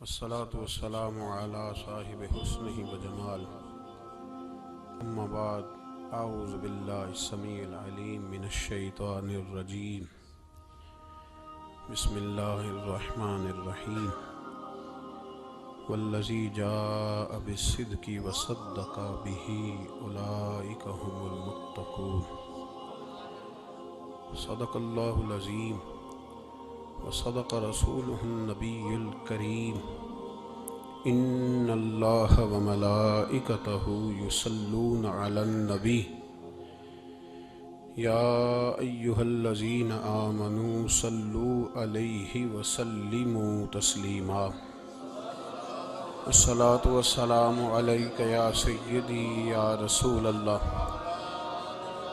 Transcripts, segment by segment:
والصلاة والسلام على صاحب حسنه وجمال. أما بعد، أعوذ بالله السميع العليم من الشيطان الرجيم. بسم الله الرحمن الرحيم. والذي جاء بالصدق وصدق به أولئك هم المتقون. صدق الله العظيم وصدق رسوله النبي الكريم. إن الله وملائكته يصلون على النبي يا أيها الذين آمنوا صلوا عليه وسلموا تسليما. الصلاة والسلام عليك يا سيدي يا رسول الله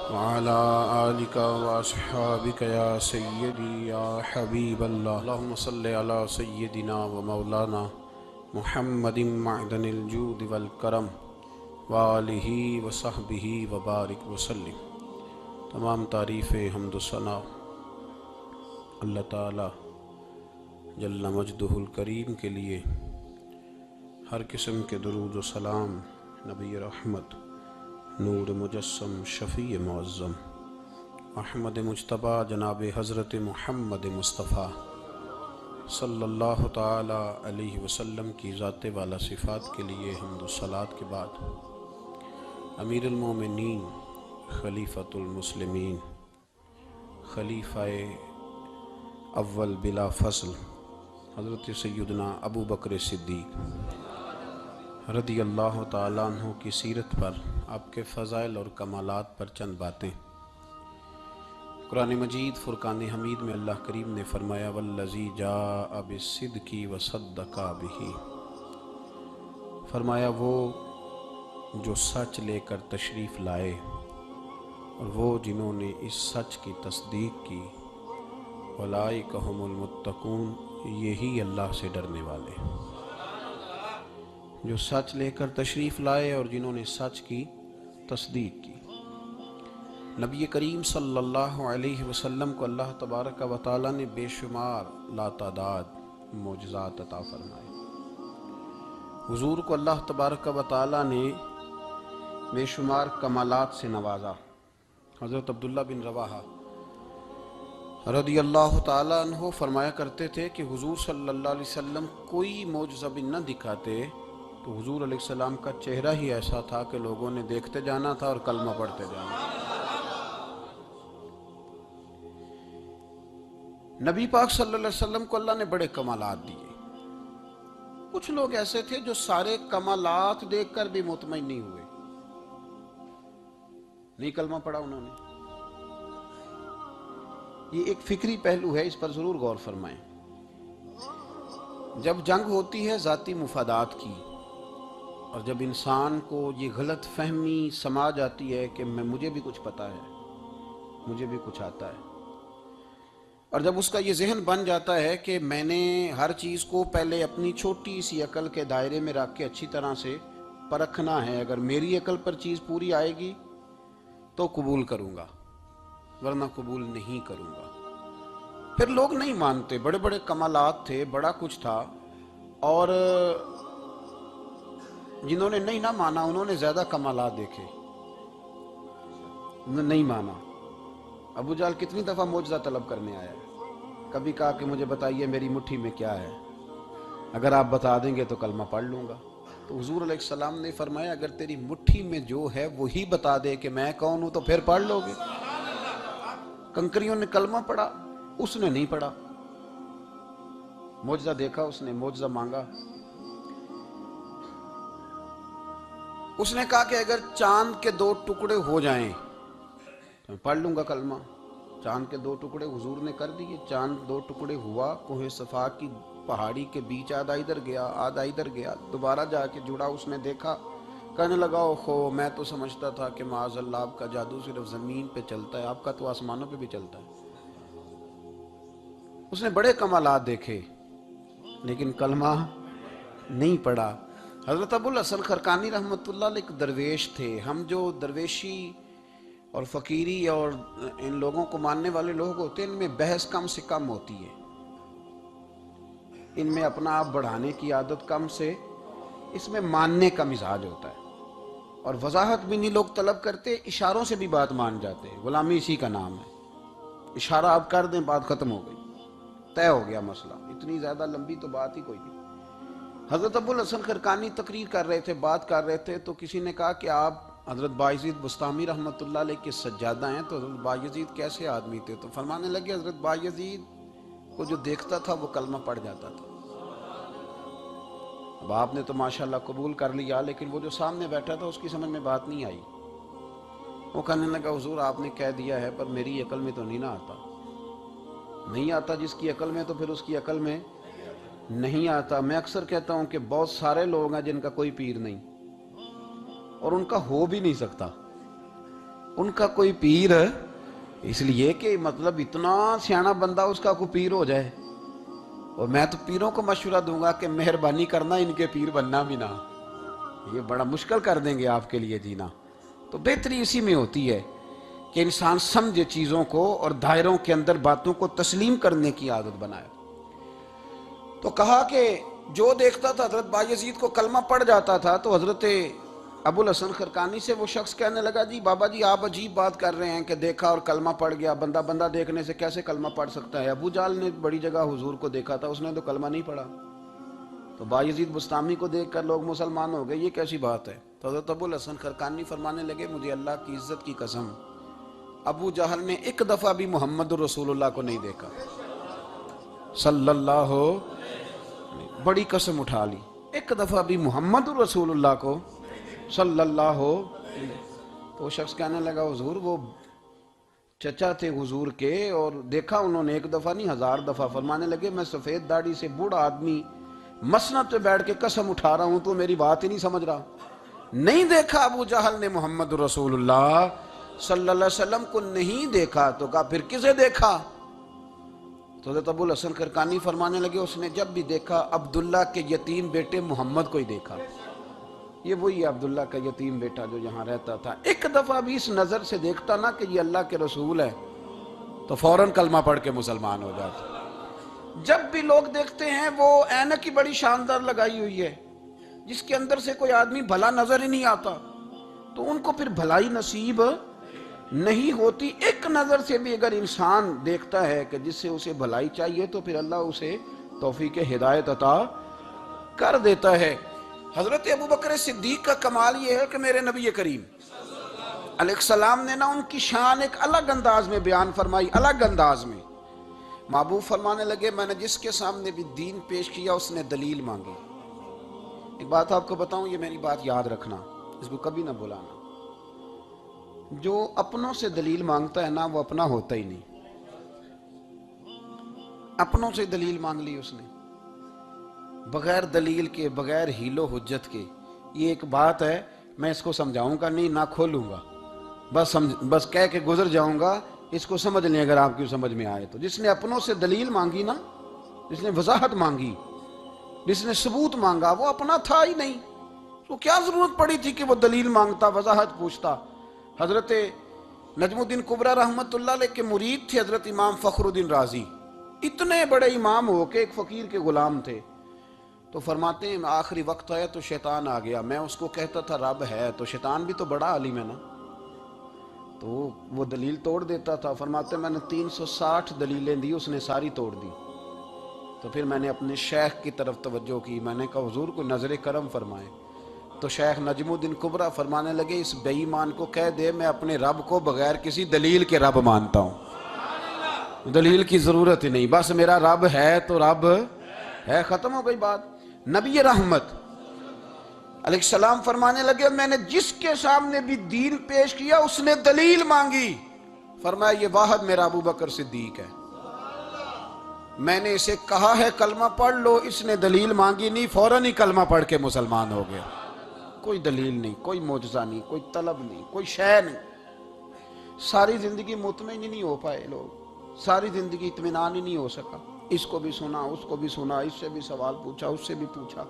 وعلى آلك وأصحابك يا سيدي يا حبيب الله. اللهم صل على سيدنا ومولانا محمد معدن الجود والکرم وآلہ وصحبہ وبارک وسلم. تمام تعریفیں حمد و ثنا اللہ تعالی جل مجدہ الکریم کے لیے. ہر قسم کے درود و سلام نبی رحمت، نور مجسم، شفیع معظم احمد مجتبیٰ جناب حضرت محمد مصطفیٰ صلی اللہ تعالی علیہ وسلم کی ذات والا صفات کے لیے حمد و صلات کے بعد، امیر المومنین، خلیفۃ المسلمین، خلیفہ اول بلا فصل حضرت سیدنا ابو بکر صدیق رضی اللہ تعالیٰ عنہ کی سیرت پر، آپ کے فضائل اور کمالات پر چند باتیں. قرآن مجید فرقان حمید میں اللہ کریم نے فرمایا والذی جاء بالصدق وصدق بہ، فرمایا وہ جو سچ لے کر تشریف لائے اور وہ جنہوں نے اس سچ کی تصدیق کی. اولئک ھم المتقون، یہی اللہ سے ڈرنے والے. جو سچ لے کر تشریف لائے اور جنہوں نے سچ کی تصدیق کی. نبی کریم صلی اللہ علیہ وسلم کو اللہ تبارک و تعالی نے بے شمار لاتعداد معجزات عطا فرمائے. حضور کو اللہ تبارک و تعالی نے بے شمار کمالات سے نوازا. حضرت عبداللہ بن رواحہ رضی اللہ تعالی عنہ فرمایا کرتے تھے کہ حضور صلی اللہ علیہ وسلم کوئی معجزہ بھی نہ دکھاتے تو حضور علیہ السلام کا چہرہ ہی ایسا تھا کہ لوگوں نے دیکھتے جانا تھا اور کلمہ پڑھتے جانا تھا. نبی پاک صلی اللہ علیہ وسلم کو اللہ نے بڑے کمالات دیے. کچھ لوگ ایسے تھے جو سارے کمالات دیکھ کر بھی مطمئن نہیں ہوئے، نہیں کلمہ پڑھا انہوں نے. یہ ایک فکری پہلو ہے، اس پر ضرور غور فرمائیں. جب جنگ ہوتی ہے ذاتی مفادات کی، اور جب انسان کو یہ غلط فہمی سما جاتی ہے کہ مجھے بھی کچھ پتہ ہے، مجھے بھی کچھ آتا ہے، اور جب اس کا یہ ذہن بن جاتا ہے کہ میں نے ہر چیز کو پہلے اپنی چھوٹی سی عقل کے دائرے میں رکھ کے اچھی طرح سے پرکھنا ہے، اگر میری عقل پر چیز پوری آئے گی تو قبول کروں گا ورنہ قبول نہیں کروں گا. پھر لوگ نہیں مانتے. بڑے بڑے کمالات تھے، بڑا کچھ تھا، اور جنہوں نے نہیں نہ مانا انہوں نے زیادہ کمالات دیکھے، نہیں مانا. ابو جہل کتنی دفعہ معجزہ طلب کرنے آیا ہے، کبھی کہا کہ مجھے بتائیے میری مٹھی میں کیا ہے، اگر آپ بتا دیں گے تو کلمہ پڑھ لوں گا. تو حضور علیہ السلام نے فرمایا اگر تیری مٹھی میں جو ہے وہی بتا دے کہ میں کون ہوں تو پھر پڑھ لو گے. کنکریوں نے کلمہ پڑھا، اس نے نہیں پڑھا. معجزہ دیکھا، اس نے معجزہ مانگا. اس نے کہا کہ اگر چاند کے 2 ٹکڑے ہو جائیں تو میں پڑھ لوں گا کلمہ. چاند کے 2 ٹکڑے حضور نے کر دیے. چاند 2 ٹکڑے ہوا، کوہ صفا کی پہاڑی کے بیچ آدھا ادھر گیا آدھا ادھر گیا، دوبارہ جا کے جڑا. اس نے دیکھا، کہنے لگا اوہو میں تو سمجھتا تھا کہ معاذ اللہ آپ کا جادو صرف زمین پہ چلتا ہے، آپ کا تو آسمانوں پہ بھی چلتا ہے. اس نے بڑے کمالات دیکھے لیکن کلمہ نہیں پڑھا. حضرت ابو الحسن خرقانی رحمۃ اللہ علیہ ایک درویش تھے. ہم جو درویشی اور فقیری اور ان لوگوں کو ماننے والے لوگ ہوتے ہیں، ان میں بحث کم سے کم ہوتی ہے. ان میں اپنا آپ بڑھانے کی عادت کم سے اس میں ماننے کا مزاج ہوتا ہے، اور وضاحت بھی نہیں لوگ طلب کرتے، اشاروں سے بھی بات مان جاتے ہیں، غلامی اسی کا نام ہے، اشارہ آپ کر دیں بات ختم ہو گئی، طے ہو گیا مسئلہ، اتنی زیادہ لمبی تو بات ہی کوئی نہیں۔ حضرت ابو الحسن خرقانی تقریر کر رہے تھے، بات کر رہے تھے، تو کسی نے کہا کہ آپ حضرت بایزید بستامی رحمۃ اللہ علیہ کے سجادہ ہیں، تو حضرت بایزید کیسے آدمی تھے؟ تو فرمانے لگے حضرت بایزید کو جو دیکھتا تھا وہ کلمہ پڑھ جاتا تھا۔ اب آپ نے تو ماشاءاللہ قبول کر لیا، لیکن وہ جو سامنے بیٹھا تھا اس کی سمجھ میں بات نہیں آئی۔ وہ کہنے لگا حضور آپ نے کہہ دیا ہے پر میری عقل میں تو نہیں نہ آتا۔ نہیں آتا جس کی عقل میں تو پھر اس کی عقل میں نہیں آتا۔ میں اکثر کہتا ہوں کہ بہت سارے لوگ ہیں جن کا کوئی پیر نہیں، اور ان کا ہو بھی نہیں سکتا، ان کا کوئی پیر، اس لیے کہ مطلب اتنا سیاںا بندہ اس کا کوئی پیر ہو جائے۔ اور میں تو پیروں کو مشورہ دوں گا کہ مہربانی کرنا ان کے پیر بننا بھی نہ، یہ بڑا مشکل کر دیں گے آپ کے لیے جینا۔ تو بہتری اسی میں ہوتی ہے کہ انسان سمجھے چیزوں کو اور دائروں کے اندر باتوں کو تسلیم کرنے کی عادت بنائے۔ تو کہا کہ جو دیکھتا تھا حضرت بایزید کو کلمہ پڑھ جاتا تھا، تو حضرت ابو الحسن خرقانی سے وہ شخص کہنے لگا جی بابا جی آپ عجیب بات کر رہے ہیں کہ دیکھا اور کلمہ پڑھ گیا، بندہ بندہ دیکھنے سے کیسے کلمہ پڑھ سکتا ہے؟ ابو جہل نے بڑی جگہ حضور کو دیکھا تھا، اس نے تو کلمہ نہیں پڑھا، تو بایزید بستامی کو دیکھ کر لوگ مسلمان ہو گئے، یہ کیسی بات ہے؟ تو حضرت ابو الحسن خرقانی فرمانے لگے مجھے اللہ کی عزت کی قسم، ابو جہل نے ایک دفعہ بھی محمد رسول اللہ کو نہیں دیکھا صلی اللہ ہو، بڑی قسم اٹھا لی، ایک دفعہ بھی محمد رسول اللہ کو صلی اللہ ہو۔ تو وہ شخص کہنے لگا حضور وہ چچا تھے حضور کے، اور دیکھا انہوں نے ایک دفعہ نہیں 1000 دفعہ۔ فرمانے لگے میں سفید داڑھی سے بوڑھا آدمی مسند پہ بیٹھ کے قسم اٹھا رہا ہوں تو میری بات ہی نہیں سمجھ رہا، نہیں دیکھا ابو جہل نے محمد رسول اللہ صلی اللہ علیہ وسلم کو، نہیں دیکھا۔ تو کہا پھر کسے دیکھا؟ تو حضرت ابو الحسن خرقانی فرمانے لگے اس نے جب بھی دیکھا عبداللہ کے یتیم بیٹے محمد کو ہی دیکھا، یہ وہی عبداللہ کا یتیم بیٹا جو یہاں رہتا تھا، ایک دفعہ بھی اس نظر سے دیکھتا نا کہ یہ اللہ کے رسول ہے تو فوراً کلمہ پڑھ کے مسلمان ہو جاتا۔ جب بھی لوگ دیکھتے ہیں وہ اینک کی بڑی شاندار لگائی ہوئی ہے جس کے اندر سے کوئی آدمی بھلا نظر ہی نہیں آتا، تو ان کو پھر بھلائی نصیب نہیں ہوتی۔ ایک نظر سے بھی اگر انسان دیکھتا ہے کہ جس سے اسے بھلائی چاہیے تو پھر اللہ اسے توفیق ہدایت عطا کر دیتا ہے۔ حضرت ابو بکر صدیق کا کمال یہ ہے کہ میرے نبی کریم علیہ السلام نے نا ان کی شان ایک الگ انداز میں بیان فرمائی، الگ انداز میں۔ محبوب فرمانے لگے میں نے جس کے سامنے بھی دین پیش کیا اس نے دلیل مانگی۔ ایک بات آپ کو بتاؤں، یہ میری بات یاد رکھنا، اس کو کبھی نہ بھلانا، جو اپنوں سے دلیل مانگتا ہے نا وہ اپنا ہوتا ہی نہیں۔ اپنوں سے دلیل مانگ لی اس نے بغیر دلیل کے، بغیر حیل و حجت کے، یہ ایک بات ہے میں اس کو سمجھاؤں گا نہیں، نہ کھولوں گا، بس کہہ کے گزر جاؤں گا، اس کو سمجھ لیں اگر آپ کی سمجھ میں آئے تو۔ جس نے اپنوں سے دلیل مانگی نا، جس نے وضاحت مانگی، جس نے ثبوت مانگا، وہ اپنا تھا ہی نہیں، تو کیا ضرورت پڑی تھی کہ وہ دلیل مانگتا، وضاحت پوچھتا۔ حضرت نجم الدین کبریٰ رحمۃ اللہ علیہ کے مرید تھے حضرت امام فخر الدین رازی، اتنے بڑے امام ہو کے ایک فقیر کے غلام تھے۔ تو فرماتے ہیں آخری وقت آیا تو شیطان آ گیا، میں اس کو کہتا تھا رب ہے، تو شیطان بھی تو بڑا عالم ہے نا، تو وہ دلیل توڑ دیتا تھا۔ فرماتے ہیں میں نے 360 دلیلیں دی، اس نے ساری توڑ دی۔ تو پھر میں نے اپنے شیخ کی طرف توجہ کی، میں نے کہا حضور کو نظر کرم فرمائیں۔ تو شیخ نجم الدین کبریٰ فرمانے لگے اس بے ایمان کو کہہ دے میں اپنے رب کو بغیر کسی دلیل کے رب مانتا ہوں، دلیل کی ضرورت ہی نہیں، بس میرا رب ہے تو رب ہے، ختم ہو گئی بات۔ نبی رحمت علیہ السلام فرمانے لگے میں نے جس کے سامنے بھی دین پیش کیا اس نے دلیل مانگی، فرمایا یہ واحد میرا ابو بکر صدیق ہے، میں نے اسے کہا ہے کلمہ پڑھ لو، اس نے دلیل مانگی نہیں، فوراً ہی کلمہ پڑھ کے مسلمان ہو گیا۔ کوئی دلیل نہیں، کوئی معجزہ نہیں، کوئی طلب نہیں، کوئی شے نہیں۔ ساری زندگی مطمئن ہی نہیں ہو پائے لوگ، ساری زندگی اطمینان ہی نہیں ہو سکا، اس کو بھی سنا، اس کو بھی سنا، اس سے بھی سوال پوچھا، اس سے بھی پوچھا۔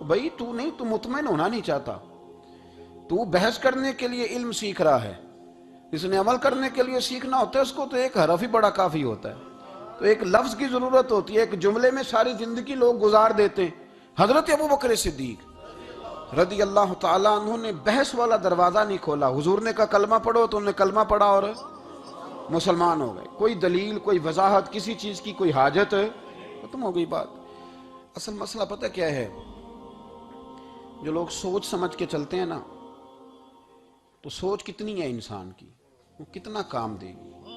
بھائی تو نہیں، تو مطمئن ہونا نہیں چاہتا، تو بحث کرنے کے لیے علم سیکھ رہا ہے، اس نے عمل کرنے کے لیے سیکھنا ہوتا ہے، اس کو تو ایک حرف ہی بڑا کافی ہوتا ہے۔ تو ایک لفظ کی ضرورت ہوتی ہے، ایک جملے میں ساری زندگی لوگ گزار دیتے ہیں۔ حضرت ابو بکر صدیق رضی اللہ تعالیٰ عنہ نے بحث والا دروازہ نہیں کھولا۔ حضور نے کہا کلمہ پڑھو تو انہوں نے کلمہ پڑھا اور مسلمان ہو گئے۔ کوئی دلیل، کوئی وضاحت کسی چیز کی کوئی حاجت، ختم ہو گئی بات۔ اصل مسئلہ پتہ کیا ہے، جو لوگ سوچ سمجھ کے چلتے ہیں نا، تو سوچ کتنی ہے انسان کی، وہ کتنا کام دے گی۔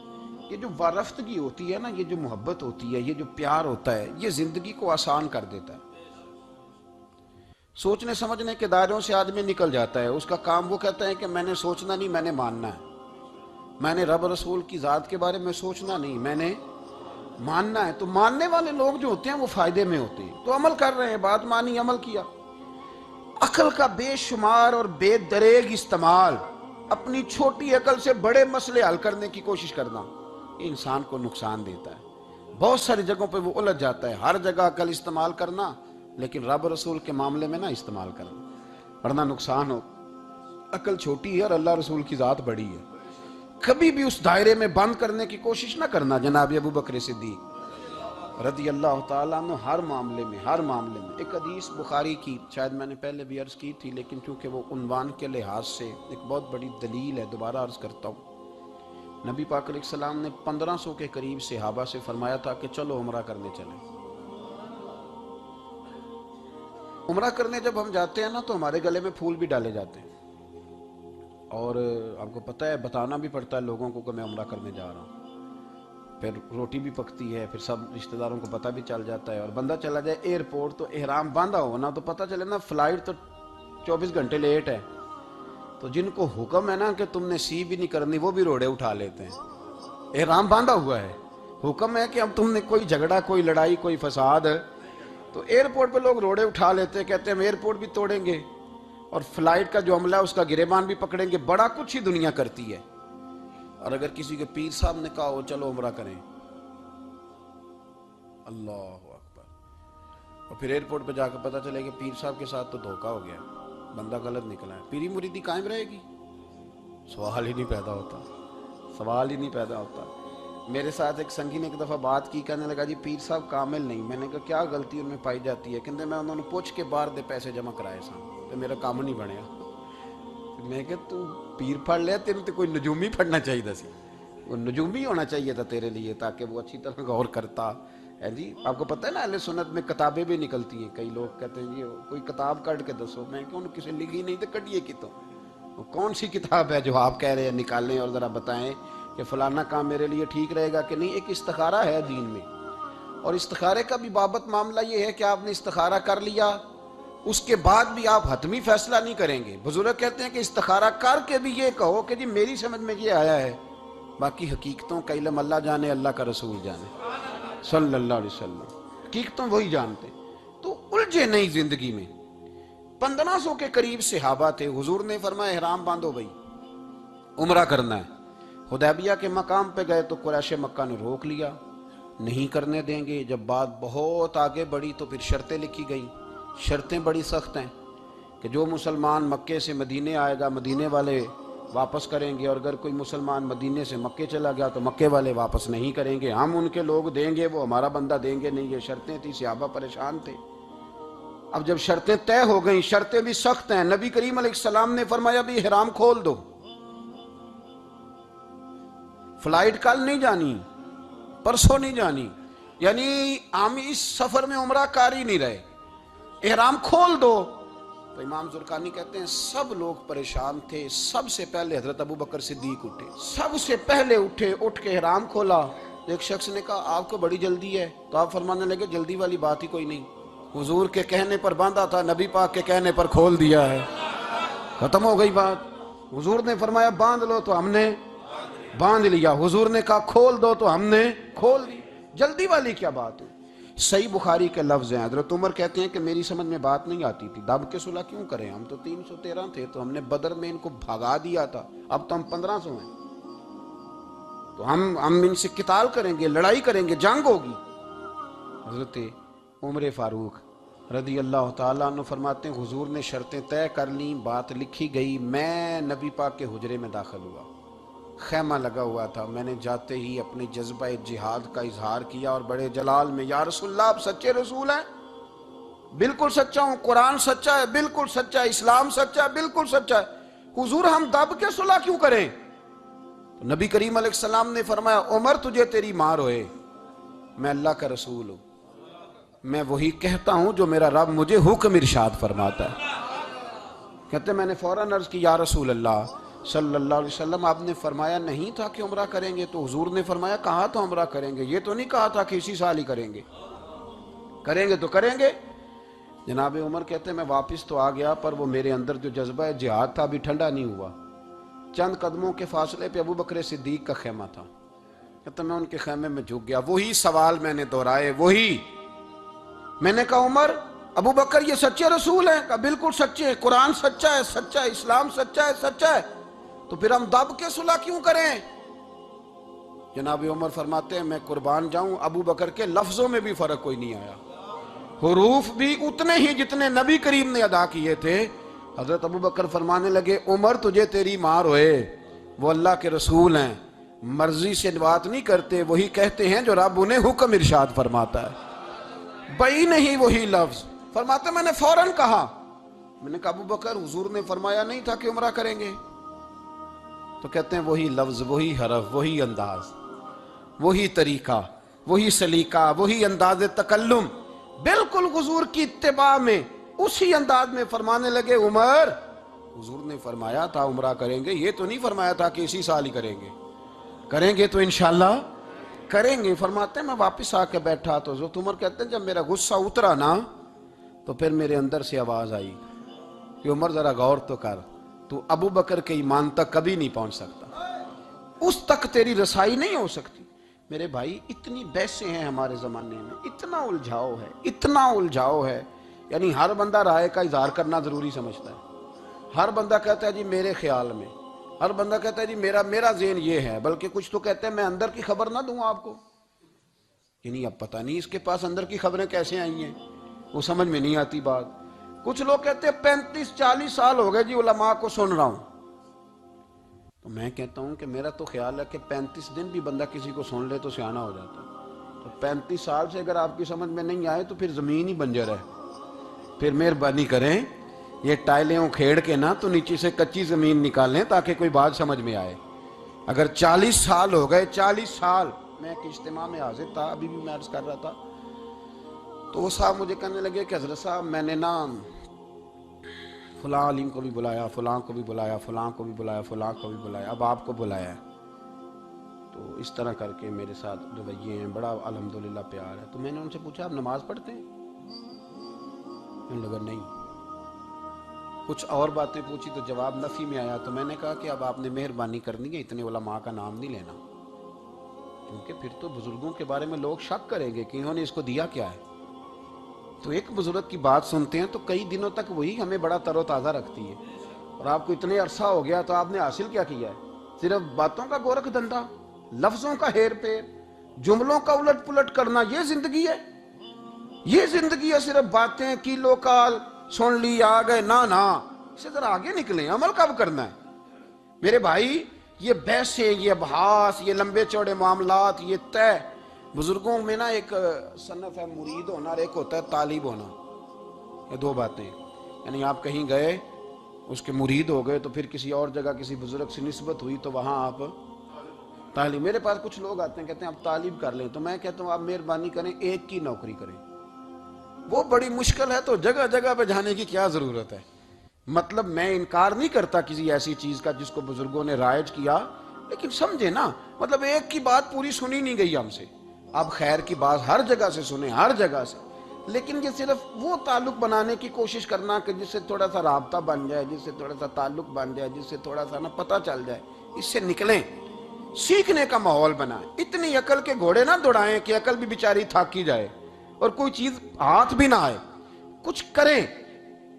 یہ جو وارفتگی ہوتی ہے نا، یہ جو محبت ہوتی ہے، یہ جو پیار ہوتا ہے، یہ زندگی کو آسان کر دیتا ہے۔ سوچنے سمجھنے کے دائروں سے آدمی نکل جاتا ہے، اس کا کام وہ کہتا ہے کہ میں نے سوچنا نہیں، میں نے ماننا ہے۔ میں نے رب رسول کی ذات کے بارے میں سوچنا نہیں، میں نے ماننا ہے۔ تو ماننے والے لوگ جو ہوتے ہیں وہ فائدے میں ہوتے ہیں، تو عمل کر رہے ہیں، بات مانی، عمل کیا۔ عقل کا بے شمار اور بے دریغ استعمال، اپنی چھوٹی عقل سے بڑے مسئلے حل کرنے کی کوشش کرنا، یہ انسان کو نقصان دیتا ہے۔ بہت ساری جگہوں پہ وہ الجھ جاتا ہے۔ ہر جگہ عقل استعمال کرنا، لیکن رب رسول کے معاملے میں نہ استعمال کرنا، ورنہ نقصان ہو۔ عقل چھوٹی ہے اور اللہ رسول کی ذات بڑی ہے، کبھی بھی اس دائرے میں بند کرنے کی کوشش نہ کرنا۔ جناب ابو بکر صدیق رضی اللہ تعالیٰ عنہ ہر معاملے میں ایک حدیث بخاری کی، شاید میں نے پہلے بھی عرض کی تھی، لیکن چونکہ وہ عنوان کے لحاظ سے ایک بہت بڑی دلیل ہے، دوبارہ عرض کرتا ہوں۔ نبی پاک علیہ السلام نے 1500 کے قریب صحابہ سے فرمایا تھا کہ چلو عمرہ کرنے چلیں۔ عمرہ کرنے جب ہم جاتے ہیں نا تو ہمارے گلے میں پھول بھی ڈالے جاتے ہیں، اور آپ کو پتہ ہے بتانا بھی پڑتا ہے لوگوں کو کہ میں عمرہ کرنے جا رہا ہوں۔ پھر روٹی بھی پکتی ہے، پھر سب رشتہ داروں کو پتہ بھی چل جاتا ہے، اور بندہ چلا جائے ایئرپورٹ تو احرام باندھا ہو نا تو پتہ چلے نا فلائٹ تو 24 گھنٹے لیٹ ہے، تو جن کو حکم ہے نا کہ تم نے سی بھی نہیں کرنی وہ بھی روڑے اٹھا لیتے ہیں۔ احرام باندھا ہوا ہے، حکم ہے کہ اب تم نے کوئی جھگڑا، کوئی لڑائی، کوئی فساد، تو ایئرپورٹ پہ لوگ روڑے اٹھا لیتے ہیں، کہتے ہیں ہم ایئرپورٹ بھی توڑیں گے اور فلائٹ کا جو عملہ ہے اس کا گریبان بھی پکڑیں گے۔ بڑا کچھ ہی دنیا کرتی ہے، اور اگر کسی کے پیر صاحب نے کہا ہو چلو عمرہ کریں، اللہ اکبر، اور پھر ایئرپورٹ پہ جا کے پتہ چلے کہ پیر صاحب کے ساتھ تو دھوکہ ہو گیا، بندہ غلط نکلا ہے، پیری مریدی قائم رہے گی؟ سوال ہی نہیں پیدا ہوتا۔ میرے ساتھ ایک سنگی نے ایک دفعہ بات کی، کہنے لگا جی پیر صاحب کامل نہیں۔ میں نے کہا کیا غلطی ان میں پائی جاتی ہے؟ کہتے میں انہوں نے پوچھ کے باہر دے پیسے جمع کرائے سن تو میرا کام نہیں بنیا۔ میں کہ تو پیر پڑھ لیا، تیرے تو کوئی نجومی پڑھنا چاہیے سی، وہ نجومی ہونا چاہیے تھا تیرے لیے، تاکہ وہ اچھی طرح غور کرتا ہے۔ جی آپ کو پتہ ہے نا اہل سنت میں کتابیں بھی نکلتی ہیں، کئی لوگ کہتے ہیں جی کوئی کتاب کٹ کے دسو، میں کہ انہوں کسی لکھی نہیں تو کٹیے کی تو وہ کون سی کتاب ہے جو آپ کہہ رہے ہیں نکالیں اور ذرا بتائیں کہ فلانا کام میرے لیے ٹھیک رہے گا کہ نہیں۔ ایک استخارہ ہے دین میں، اور استخارے کا بھی بابت معاملہ یہ ہے کہ آپ نے استخارہ کر لیا، اس کے بعد بھی آپ حتمی فیصلہ نہیں کریں گے۔ بزرگ کہتے ہیں کہ استخارہ کر کے بھی یہ کہو کہ جی میری سمجھ میں یہ آیا ہے، باقی حقیقتوں کا علم اللہ جانے، اللہ کا رسول جانے صلی اللہ علیہ وسلم، حقیقتوں وہی جانتے۔ تو الجھے نہیں زندگی میں۔ 1500 کے قریب صحابہ تھے، حضور نے فرمایا احرام باندھو بھائی، عمرہ کرنا ہے۔ حدیبیہ کے مقام پہ گئے تو قریش مکہ نے روک لیا، نہیں کرنے دیں گے۔ جب بات بہت آگے بڑھی تو پھر شرطیں لکھی گئیں، شرطیں بڑی سخت ہیں کہ جو مسلمان مکے سے مدینے آئے گا مدینے والے واپس کریں گے، اور اگر کوئی مسلمان مدینے سے مکے چلا گیا تو مکے والے واپس نہیں کریں گے، ہم ان کے لوگ دیں گے، وہ ہمارا بندہ دیں گے نہیں۔ یہ شرطیں تھیں، صحابہ پریشان تھے۔ اب جب شرطیں طے ہو گئیں، شرطیں بھی سخت ہیں، نبی کریم علیہ السلام نے فرمایا بھی احرام کھول دو، فلائٹ کل نہیں جانی، پرسوں نہیں جانی، یعنی ہم اس سفر میں عمرہ کار ہی نہیں رہے، احرام کھول دو۔ تو امام زرقانی کہتے ہیں سب لوگ پریشان تھے، سب سے پہلے حضرت ابو بکر صدیق اٹھے، سب سے پہلے اٹھے، اٹھ کے احرام کھولا۔ ایک شخص نے کہا آپ کو بڑی جلدی ہے، تو آپ فرمانے لگے جلدی والی بات ہی کوئی نہیں، حضور کے کہنے پر باندھا تھا، نبی پاک کے کہنے پر کھول دیا ہے، ختم ہو گئی بات۔ حضور نے فرمایا باندھ لو تو ہم نے باندھ لیا، حضور نے کہا کھول دو تو ہم نے کھول دی، جلدی والی کیا بات ہوئی؟ صحیح بخاری کے لفظ ہیں، حضرت عمر کہتے ہیں کہ میری سمجھ میں بات نہیں آتی تھی، دب کے صلح کیوں کریں، ہم تو 313 تھے، تو ہم نے بدر میں ان کو بھگا دیا تھا، اب تو ہم 1500 ہیں، تو ہم ان سے قتال کریں گے، لڑائی کریں گے، جنگ ہوگی۔ حضرت عمر فاروق رضی اللہ تعالیٰ عنہ فرماتے ہیں حضور نے شرطیں طے کر لیں، بات لکھی گئی، میں نبی پاک کے حجرے میں داخل ہوا، خیمہ لگا ہوا تھا، میں نے جاتے ہی اپنے جذبہ جہاد کا اظہار کیا اور بڑے جلال میں، یا رسول اللہ آپ سچے رسول ہیں؟ بالکل سچا ہوں، قرآن سچا ہے، بالکل سچا ہے، اسلام سچا ہے، بالکل سچا ہے، حضور ہم دب کے صلح کیوں کریں؟ نبی کریم علیہ السلام نے فرمایا عمر تجھے تیری ماں روئے، میں اللہ کا رسول ہوں، میں وہی کہتا ہوں جو میرا رب مجھے حکم ارشاد فرماتا ہے۔ کہتے میں نے فوراً عرض کی یا رسول اللہ صلی اللہ علیہ وسلم آپ نے فرمایا نہیں تھا کہ عمرہ کریں گے؟ تو حضور نے فرمایا کہا تو عمرہ کریں گے، یہ تو نہیں کہا تھا کہ اسی سال ہی کریں گے، کریں گے تو کریں گے۔ جناب عمر کہتے میں واپس تو آ گیا، پر وہ میرے اندر جو جذبہ جہاد تھا ابھی ٹھنڈا نہیں ہوا۔ چند قدموں کے فاصلے پہ ابو بکر صدیق کا خیمہ تھا، کہتے میں ان کے خیمے میں جھک گیا، وہی سوال میں نے دہرائے، وہی میں نے کہا عمر ابو بکر یہ سچے رسول ہیں؟ کہا بالکل سچے ہیں، قرآن سچا ہے، سچا ہے، اسلام سچا ہے، سچا ہے، تو پھر ہم دب کے صلح کیوں کریں؟ جناب عمر فرماتے ہیں میں قربان جاؤں ابو بکر کے لفظوں میں بھی فرق کوئی نہیں آیا، حروف بھی اتنے ہی جتنے نبی کریم نے ادا کیے تھے۔ حضرت ابو بکر فرمانے لگے عمر تجھے تیری ماں روئے، وہ اللہ کے رسول ہیں، مرضی سے بات نہیں کرتے، وہی کہتے ہیں جو رب انہیں حکم ارشاد فرماتا ہے، بئی نہیں وہی لفظ۔ فرماتے میں نے فوراً کہا، میں نے کہا ابو بکر حضور نے فرمایا نہیں تھا کہ عمرہ کریں گے؟ تو کہتے ہیں وہی لفظ، وہی حرف، وہی انداز، وہی طریقہ، وہی سلیقہ، وہی انداز تکلم، بالکل حضور کی اتباع میں اسی انداز میں فرمانے لگے عمر حضور نے فرمایا تھا عمرہ کریں گے، یہ تو نہیں فرمایا تھا کہ اسی سال ہی کریں گے، کریں گے تو انشاءاللہ کریں گے۔ فرماتے ہیں میں واپس آ کے بیٹھا تو حضرت عمر کہتے ہیں جب میرا غصہ اترا نا تو پھر میرے اندر سے آواز آئی کہ عمر ذرا غور تو کر، تو ابو بکر کے ایمان تک کبھی نہیں پہنچ سکتا، اس تک تیری رسائی نہیں ہو سکتی۔ میرے بھائی اتنی بحثیں ہیں ہمارے زمانے میں، اتنا الجھاؤ ہے، اتنا الجھاؤ ہے، یعنی ہر بندہ رائے کا اظہار کرنا ضروری سمجھتا ہے، ہر بندہ کہتا ہے جی میرے خیال میں، ہر بندہ کہتا ہے جی میرا ذہن یہ ہے، بلکہ کچھ تو کہتے ہیں میں اندر کی خبر نہ دوں آپ کو، یعنی اب پتہ نہیں اس کے پاس اندر کی خبریں کیسے آئی ہیں، وہ سمجھ میں نہیں آتی بات۔ کچھ لوگ کہتے ہیں 35-40 سال ہو گئے جی علماء کو سن رہا ہوں، تو میں کہتا ہوں کہ میرا تو خیال ہے کہ 35 دن بھی بندہ کسی کو سن لے تو سیانہ ہو جاتا ہے، تو 35 سال سے اگر آپ کی سمجھ میں نہیں آئے تو پھر زمین ہی بنجر ہے، پھر مہربانی کریں یہ ٹائلیں اکھیڑ کے نا تو نیچے سے کچی زمین نکالیں تاکہ کوئی بات سمجھ میں آئے۔ اگر 40 سال ہو گئے، 40 سال، میں ایک اجتماع میں حاضر تھا، ابھی بھی میں عرض کر رہا تھا، تو وہ صاحب مجھے کہنے لگے کہ حضرت صاحب میں نے نا فلاں عالم کو بھی بلایا، فلاں کو بھی بلایا، فلاں کو بھی بلایا، فلاں کو بھی بلایا، اب آپ کو بلایا ہے، تو اس طرح کر کے میرے ساتھ رویے ہیں، بڑا الحمدللہ پیار ہے۔ تو میں نے ان سے پوچھا آپ نماز پڑھتے ہیں؟ انہوں نے لگا نہیں، کچھ اور باتیں پوچھی تو جواب نفی میں آیا، تو میں نے کہا کہ اب آپ نے مہربانی کرنی ہے اتنے علماء کا نام نہیں لینا، کیونکہ پھر تو بزرگوں کے بارے میں لوگ شک کریں گے کہ انہوں نے اس کو دیا کیا ہے۔ تو ایک بزرگ کی بات سنتے ہیں تو کئی دنوں تک وہی ہمیں بڑا تر و تازہ رکھتی ہے، اور آپ کو اتنے عرصہ ہو گیا تو آپ نے حاصل کیا کیا ہے؟ صرف باتوں کا گورکھ دھندا، لفظوں کا ہیر پھیر، جملوں کا الٹ پلٹ کرنا، یہ زندگی ہے؟ یہ زندگی ہے صرف باتیں کیلو کال سن لی آ گئے؟ نا، اسے ذرا آگے نکلیں، عمل کب کرنا ہے؟ میرے بھائی یہ بحثیں، یہ ابحاث، یہ لمبے چوڑے معاملات، یہ طے، بزرگوں میں نا ایک صنف ہے مرید ہونا اور ایک ہوتا ہے طالب ہونا، یہ دو باتیں، یعنی آپ کہیں گئے اس کے مرید ہو گئے تو پھر کسی اور جگہ کسی بزرگ سے نسبت ہوئی تو وہاں آپ طالب۔ میرے پاس کچھ لوگ آتے ہیں کہتے ہیں آپ طالب کر لیں، تو میں کہتا ہوں آپ مہربانی کریں ایک کی نوکری کریں، وہ بڑی مشکل ہے تو جگہ جگہ پہ جانے کی کیا ضرورت ہے؟ مطلب میں انکار نہیں کرتا کسی ایسی چیز کا جس کو بزرگوں نے رائج کیا، لیکن سمجھے نا، مطلب ایک کی بات پوری سنی نہیں گئی ہم سے، آپ خیر کی بات ہر جگہ سے سنیں، ہر جگہ سے، لیکن یہ صرف وہ تعلق بنانے کی کوشش کرنا کہ جس سے تھوڑا سا رابطہ بن جائے، جس سے تھوڑا سا تعلق بن جائے، جس سے تھوڑا سا نا پتہ چل جائے، اس سے نکلیں، سیکھنے کا ماحول بنائیں۔ اتنی عقل کے گھوڑے نہ دوڑائیں کہ عقل بھی بیچاری تھاکی جائے اور کوئی چیز ہاتھ بھی نہ آئے، کچھ کریں،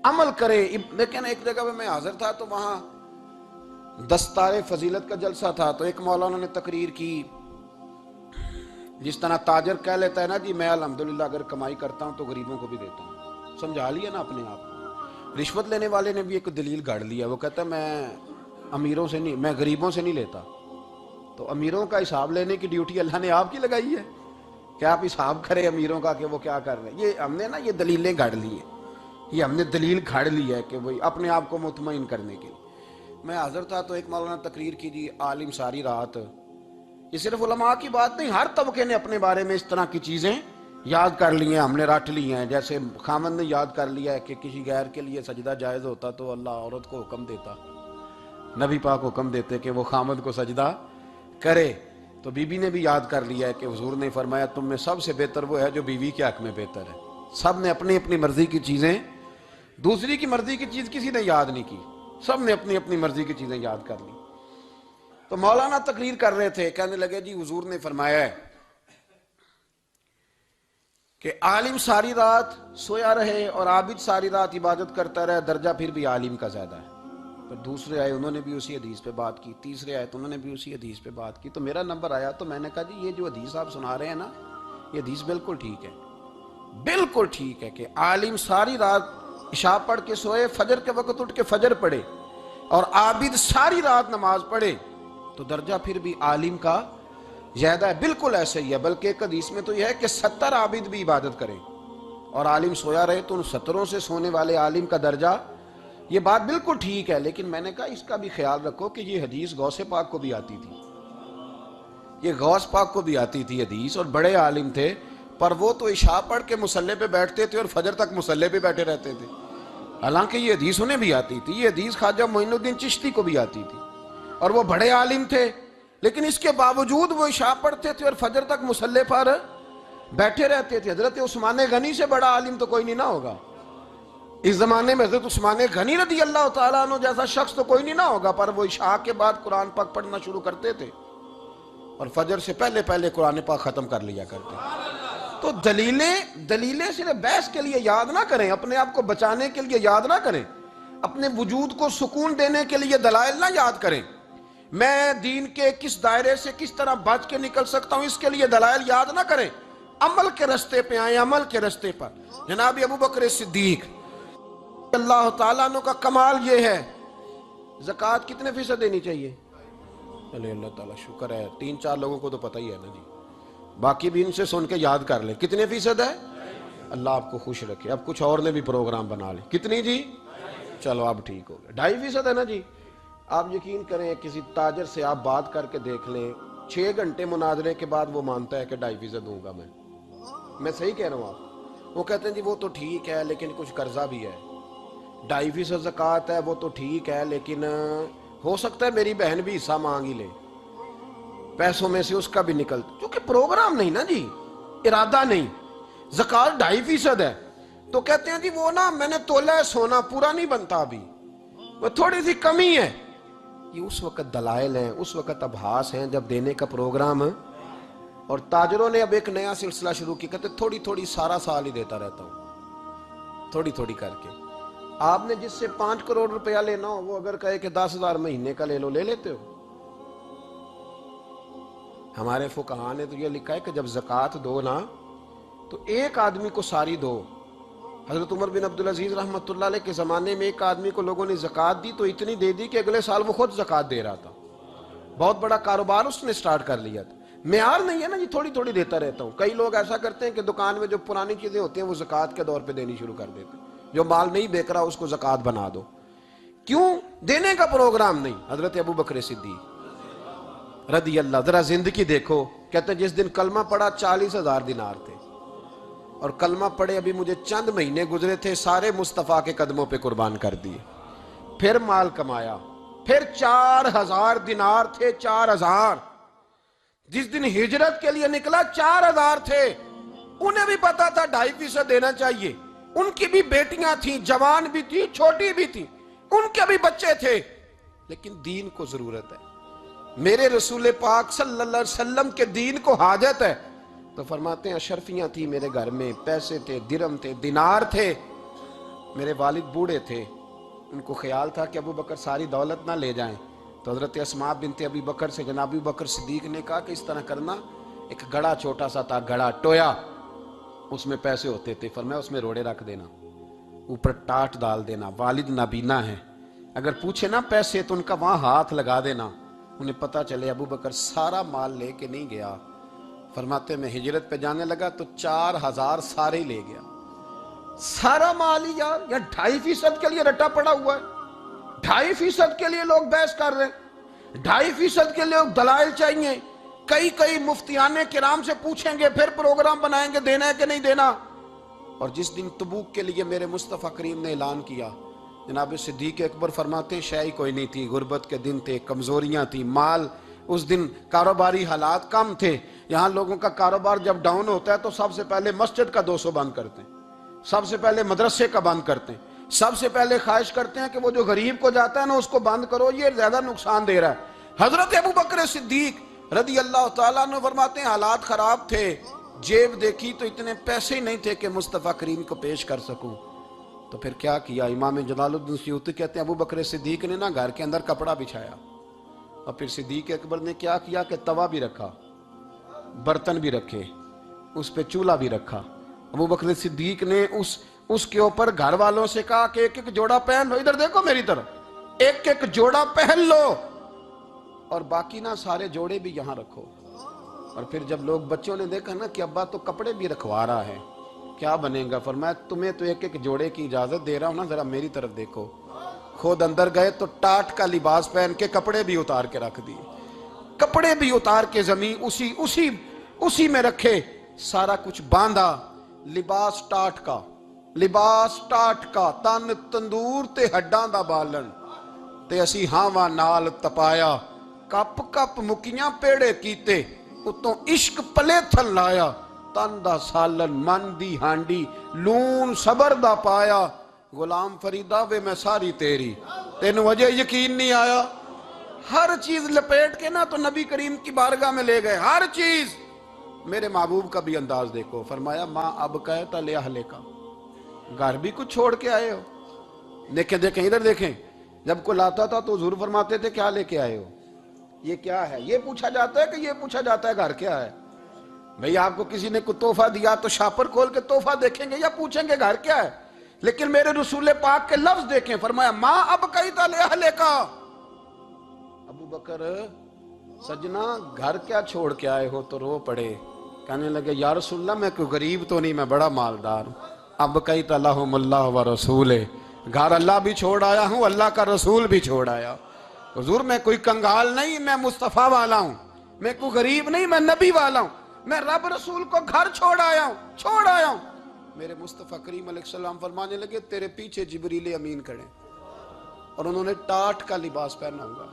عمل کریں۔ لیکن ایک جگہ پہ میں حاضر تھا تو وہاں دستار فضیلت کا جلسہ تھا، تو ایک مولانا نے تقریر کی، جس طرح تاجر کہہ لیتا ہے نا جی میں الحمدللہ اگر کمائی کرتا ہوں تو غریبوں کو بھی دیتا ہوں، سمجھا لیا نا اپنے آپ کو۔ رشوت لینے والے نے بھی ایک دلیل گاڑ لیا، وہ کہتا ہے میں امیروں سے نہیں، میں غریبوں سے نہیں لیتا، تو امیروں کا حساب لینے کی ڈیوٹی اللہ نے آپ کی لگائی ہے کہ آپ حساب کریں امیروں کا کہ وہ کیا کر رہے ہیں. یہ ہم نے نا یہ دلیلیں گھڑ لی ہیں, یہ ہم نے دلیل گھڑ لی ہے کہ وہی اپنے آپ کو مطمئن کرنے کے لیے. میں حاضر تھا تو ایک مولانا تقریر کی جی, عالم ساری رات. یہ صرف علماء کی بات نہیں, ہر طبقے نے اپنے بارے میں اس طرح کی چیزیں یاد کر لی ہیں, ہم نے رٹ لی ہیں. جیسے خامد نے یاد کر لیا ہے کہ کسی غیر کے لیے سجدہ جائز ہوتا تو اللہ عورت کو حکم دیتا, نبی پاک حکم دیتے کہ وہ خامد کو سجدہ کرے. تو بی بی نے بھی یاد کر لیا ہے کہ حضور نے فرمایا تم میں سب سے بہتر وہ ہے جو بیوی کے حق میں بہتر ہے. سب نے اپنی اپنی مرضی کی چیزیں, دوسری کی مرضی کی چیز کسی نے یاد نہیں کی, سب نے اپنی اپنی مرضی کی چیزیں یاد کر لی. تو مولانا تقریر کر رہے تھے, کہنے لگے جی حضور نے فرمایا ہے کہ عالم ساری رات سویا رہے اور عابد ساری رات عبادت کرتا رہے, درجہ پھر بھی عالم کا زیادہ ہے. پھر دوسرے آئے, انہوں نے بھی اسی حدیث پہ بات کی. تیسرے آئے تو انہوں نے بھی اسی حدیث پہ بات کی. تو میرا نمبر آیا تو میں نے کہا جی یہ جو حدیث آپ سنا رہے ہیں نا, یہ حدیث بالکل ٹھیک ہے, بالکل ٹھیک ہے کہ عالم ساری رات عشاء پڑھ کے سوئے, فجر کے وقت اٹھ کے فجر پڑھے, اور عابد ساری رات نماز پڑھے تو درجہ پھر بھی عالم کا زیادہ ہے. بالکل ایسے ہی ہے, بلکہ ایک حدیث میں تو یہ ہے کہ 70 عابد بھی عبادت کریں اور عالم سویا رہے تو ان 70 سے سونے والے عالم کا درجہ. یہ بات بالکل ٹھیک ہے, لیکن میں نے کہا اس کا بھی خیال رکھو کہ یہ حدیث غوث پاک کو بھی آتی تھی, یہ غوث پاک کو بھی آتی تھی حدیث, اور بڑے عالم تھے, پر وہ تو عشاء پڑھ کے مصلی پہ بیٹھتے تھے اور فجر تک مصلی پہ بیٹھے رہتے تھے. حالانکہ یہ حدیث انہیں بھی آتی تھی, یہ حدیث خواجہ معین الدین چشتی کو بھی آتی تھی, اور وہ بڑے عالم تھے, لیکن اس کے باوجود وہ عشاء پڑھتے تھے اور فجر تک مصلی پر بیٹھے رہتے تھے. حضرت عثمان غنی سے بڑا عالم تو کوئی نہیں نہ ہوگا اس زمانے میں, حضرت عثمان غنی رضی اللہ تعالیٰ عنہ جیسا شخص تو کوئی نہیں نہ ہوگا, پر وہ عشاء کے بعد قرآن پاک پڑھنا شروع کرتے تھے اور فجر سے پہلے پہلے قرآن پاک ختم کر لیا کرتے. تو دلیلیں صرف بحث کے لیے یاد نہ کریں, اپنے آپ کو بچانے کے لیے یاد نہ کریں, اپنے وجود کو سکون دینے کے لیے دلائل نہ یاد کریں. میں دین کے کس دائرے سے کس طرح بچ کے نکل سکتا ہوں اس کے لیے دلائل یاد نہ کریں, عمل کے رستے پہ آئیں, عمل کے رستے پر. جناب ابو بکر صدیق اللہ تعالیٰ عنہ کا کمال یہ ہے, زکوٰۃ کتنے فیصد دینی چاہیے؟ چلے اللہ تعالیٰ شکر ہے, 3-4 لوگوں کو تو پتہ ہی ہے نا جی, باقی بھی ان سے سن کے یاد کر لیں. کتنے فیصد ہے؟ اللہ آپ کو خوش رکھے. اب کچھ اور نے بھی پروگرام بنا لیں. کتنی جی؟ چلو اب ٹھیک ہو گیا. 2.5% ہے نا جی. آپ یقین کریں, کسی تاجر سے آپ بات کر کے دیکھ لیں, 6 گھنٹے مناظرے کے بعد وہ مانتا ہے کہ 2.5% دوں گا میں صحیح کہہ رہا ہوں آپ. وہ کہتے ہیں جی وہ تو ٹھیک ہے لیکن کچھ قرضہ بھی ہے, 2.5% زکوٰۃ ہے وہ تو ٹھیک ہے لیکن ہو سکتا ہے میری بہن بھی حصہ مانگ ہی لے, پیسوں میں سے اس کا بھی نکل, کیونکہ پروگرام نہیں نا جی, ارادہ نہیں. زکوٰۃ 2.5% ہے تو کہتے ہیں جی وہ نا میں نے تولا ہے سونا, پورا نہیں بنتا ابھی, وہ تھوڑی سی کمی ہے. یہ اس وقت دلائل ہیں, اس وقت ابحاث ہیں جب دینے کا پروگرام. اور تاجروں نے اب ایک نیا سلسلہ شروع کی, کہتے تھوڑی تھوڑی سارا سال ہی دیتا رہتا ہوں, تھوڑی تھوڑی کر کے. آپ نے جس سے 5 کروڑ روپیہ لینا ہو, وہ اگر کہے کہ 10,000 مہینے کا لے لو, لے لیتے ہو؟ ہمارے فقہاء نے تو یہ لکھا ہے کہ جب زکوٰۃ دو نا تو ایک آدمی کو ساری دو. حضرت عمر بن عبدالعزیز رحمۃ اللہ علیہ کے زمانے میں ایک آدمی کو لوگوں نے زکوٰۃ دی تو اتنی دے دی کہ اگلے سال وہ خود زکوٰۃ دے رہا تھا, بہت بڑا کاروبار اس نے سٹارٹ کر لیا تھا. معیار نہیں ہے نا جی تھوڑی تھوڑی دیتا رہتا ہوں. کئی لوگ ایسا کرتے ہیں کہ دکان میں جو پرانی چیزیں ہوتی ہیں وہ زکوٰۃ کے دور پہ دینی شروع کر دیتے ہیں, جو مال نہیں بیک رہا اس کو زکوٰۃ بنا دو. کیوں؟ دینے کا پروگرام نہیں. حضرت ابو بکر صدیق رضی اللہ, ذرا زندگی دیکھو, کہتے ہیں جس دن کلمہ پڑھا 40,000 دینار تھے, اور کلمہ پڑھے ابھی مجھے چند مہینے گزرے تھے, سارے مصطفیٰ کے قدموں پہ قربان کر دیے. پھر مال کمایا, پھر 4,000 دینار تھے, 4,000. جس دن ہجرت کے لیے نکلا 4,000 تھے. انہیں بھی پتا تھا 2.5% دینا چاہیے, ان کی بھی بیٹیاں تھیں, جوان بھی تھی, چھوٹی بھی تھی, ان کے بھی بچے تھے, لیکن دین کو ضرورت ہے. میرے رسول پاک صلی اللہ علیہ وسلم کے دین کو حاجت ہے. تو فرماتے ہیں اشرفیاں تھی میرے گھر میں, پیسے تھے, درہم تھے, دینار تھے. میرے والد بوڑھے تھے, ان کو خیال تھا کہ ابو بکر ساری دولت نہ لے جائیں. تو حضرت اسماء بنت ابی بکر سے جناب ابو بکر صدیق نے کہا کہ اس طرح کرنا, ایک گڑا چھوٹا سا تھا, گڑا ٹویا, اس میں پیسے ہوتے تھے, فرمایا اس میں روڑے رکھ دینا, اوپر ٹاٹ ڈال دینا. والد نابینا ہے, اگر پوچھے نا پیسے تو ان کا وہاں ہاتھ لگا دینا, انہیں پتہ چلے ابو بکر سارا مال لے کے نہیں گیا. فرماتے میں ہجرت پہ جانے لگا تو 4000 سارے ہی لے گیا. سارا مال ہی یار 2.5% کے لیے رٹا پڑا ہوا ہے. 2.5% کے لیے لوگ بحث کر رہے ہیں. 2.5% کے لیے دلائل چاہیے. کئی مفتیان کرام سے پوچھیں گے, پھر پروگرام بنائیں گے دینا ہے کہ نہیں دینا. اور جس دن تبوک کے لیے میرے مصطفیٰ کریم نے اعلان کیا, جناب صدیق اکبر فرماتے ہیں شے کوئی نہیں تھی, غربت کے دن تھے, کمزوریاں تھیں, مال اس دن کاروباری حالات کم تھے. یہاں لوگوں کا کاروبار جب ڈاؤن ہوتا ہے تو سب سے پہلے مسجد کا 200 بند کرتے ہیں, سب سے پہلے مدرسے کا بند کرتے ہیں, سب سے پہلے خواہش کرتے ہیں کہ وہ جو غریب کو جاتا ہے نا اس کو بند کرو, یہ زیادہ نقصان دے رہا ہے. حضرت ابو بکر صدیق رضی اللہ تعالیٰ عنہ فرماتے ہیں حالات خراب تھے, جیب دیکھی تو اتنے پیسے ہی نہیں تھے کہ مصطفیٰ کریم کو پیش کر سکوں. تو پھر کیا کیا؟ امام جلال الدین سیوطی کہتے ہیں ابو بکر صدیق نے نا گھر کے اندر کپڑا بچھایا, اور پھر صدیق اکبر نے کیا کیا کہ توا بھی رکھا, برتن بھی رکھے, اس پہ چولہا بھی رکھا. ابو بکر صدیق نے اس کے اوپر گھر والوں سے کہا کہ ایک ایک جوڑا پہن لو, ادھر دیکھو میری طرف, ایک ایک جوڑا پہن لو, اور باقی نا سارے جوڑے بھی یہاں رکھو. اور پھر جب لوگ بچوں نے دیکھا نا کہ ابا تو کپڑے بھی رکھوا رہا ہے, کیا بنے گا؟ فرمایا تمہیں تو ایک ایک جوڑے کی اجازت دے رہا ہوں نا, ذرا میری طرف دیکھو. خود اندر گئے تو ٹاٹ کا لباس پہن کے کپڑے بھی اتار کے رکھ دیے, کپڑے بھی اتار کے زمین اسی میں رکھے, سارا کچھ باندھا. لباس ٹاٹ کا تن تندور تے ہڈاں دا بالن, تے اسی ہاواں نال تپایا, کپ کپ مکیاں پیڑے کیتے, اتوں عشق پلے تھل لایا, تن دا سالن من دی ہانڈی لون صبر دا پایا. غلام فریدہ وے میں ساری تیری, تینوں وجہ یقین نہیں آیا. ہر چیز لپیٹ کے نا تو نبی کریم کی بارگاہ میں لے گئے, ہر چیز. میرے محبوب کا بھی انداز دیکھو, فرمایا ماں اب کہتا لے اہلے کا, گھر بھی کچھ چھوڑ کے آئے ہو. دیکھیں ادھر دیکھیں, جب کوئی لاتا تھا تو حضور فرماتے تھے کیا لے کے آئے ہو, یہ کیا ہے؟ یہ پوچھا جاتا ہے کہ یہ پوچھا جاتا ہے گھر کیا ہے؟ بھئی آپ کو کسی نے کوئی تحفہ دیا تو شاپر کھول کے تحفہ دیکھیں گے یا پوچھیں گے گھر کیا ہے؟ لیکن میرے رسول پاک کے لفظ دیکھیں, فرمایا ماں اب کہتا لے اہلے کا. ابو بکر سجنا گھر کیا چھوڑ کے آئے ہو؟ تو رو پڑے, کہنے لگے یا رسول اللہ میں کوئی غریب تو نہیں, میں بڑا مالدار ہوں. اب کہتا لہم اللہ و رسولے, گھر اللہ بھی چھوڑ آیا ہوں, اللہ کا رسول بھی چھوڑ آیا. حضور میں کوئی کنگال نہیں, میں مصطفیٰ والا ہوں, میں کوئی غریب نہیں, میں نبی والا ہوں, میں رب رسول کو گھر چھوڑ آیا ہوں. میرے مصطفیٰ کریم علیہ السلام فرمانے لگے تیرے پیچھے جبریل امین کھڑے, اور انہوں نے ٹاٹ کا لباس پہنا ہوگا,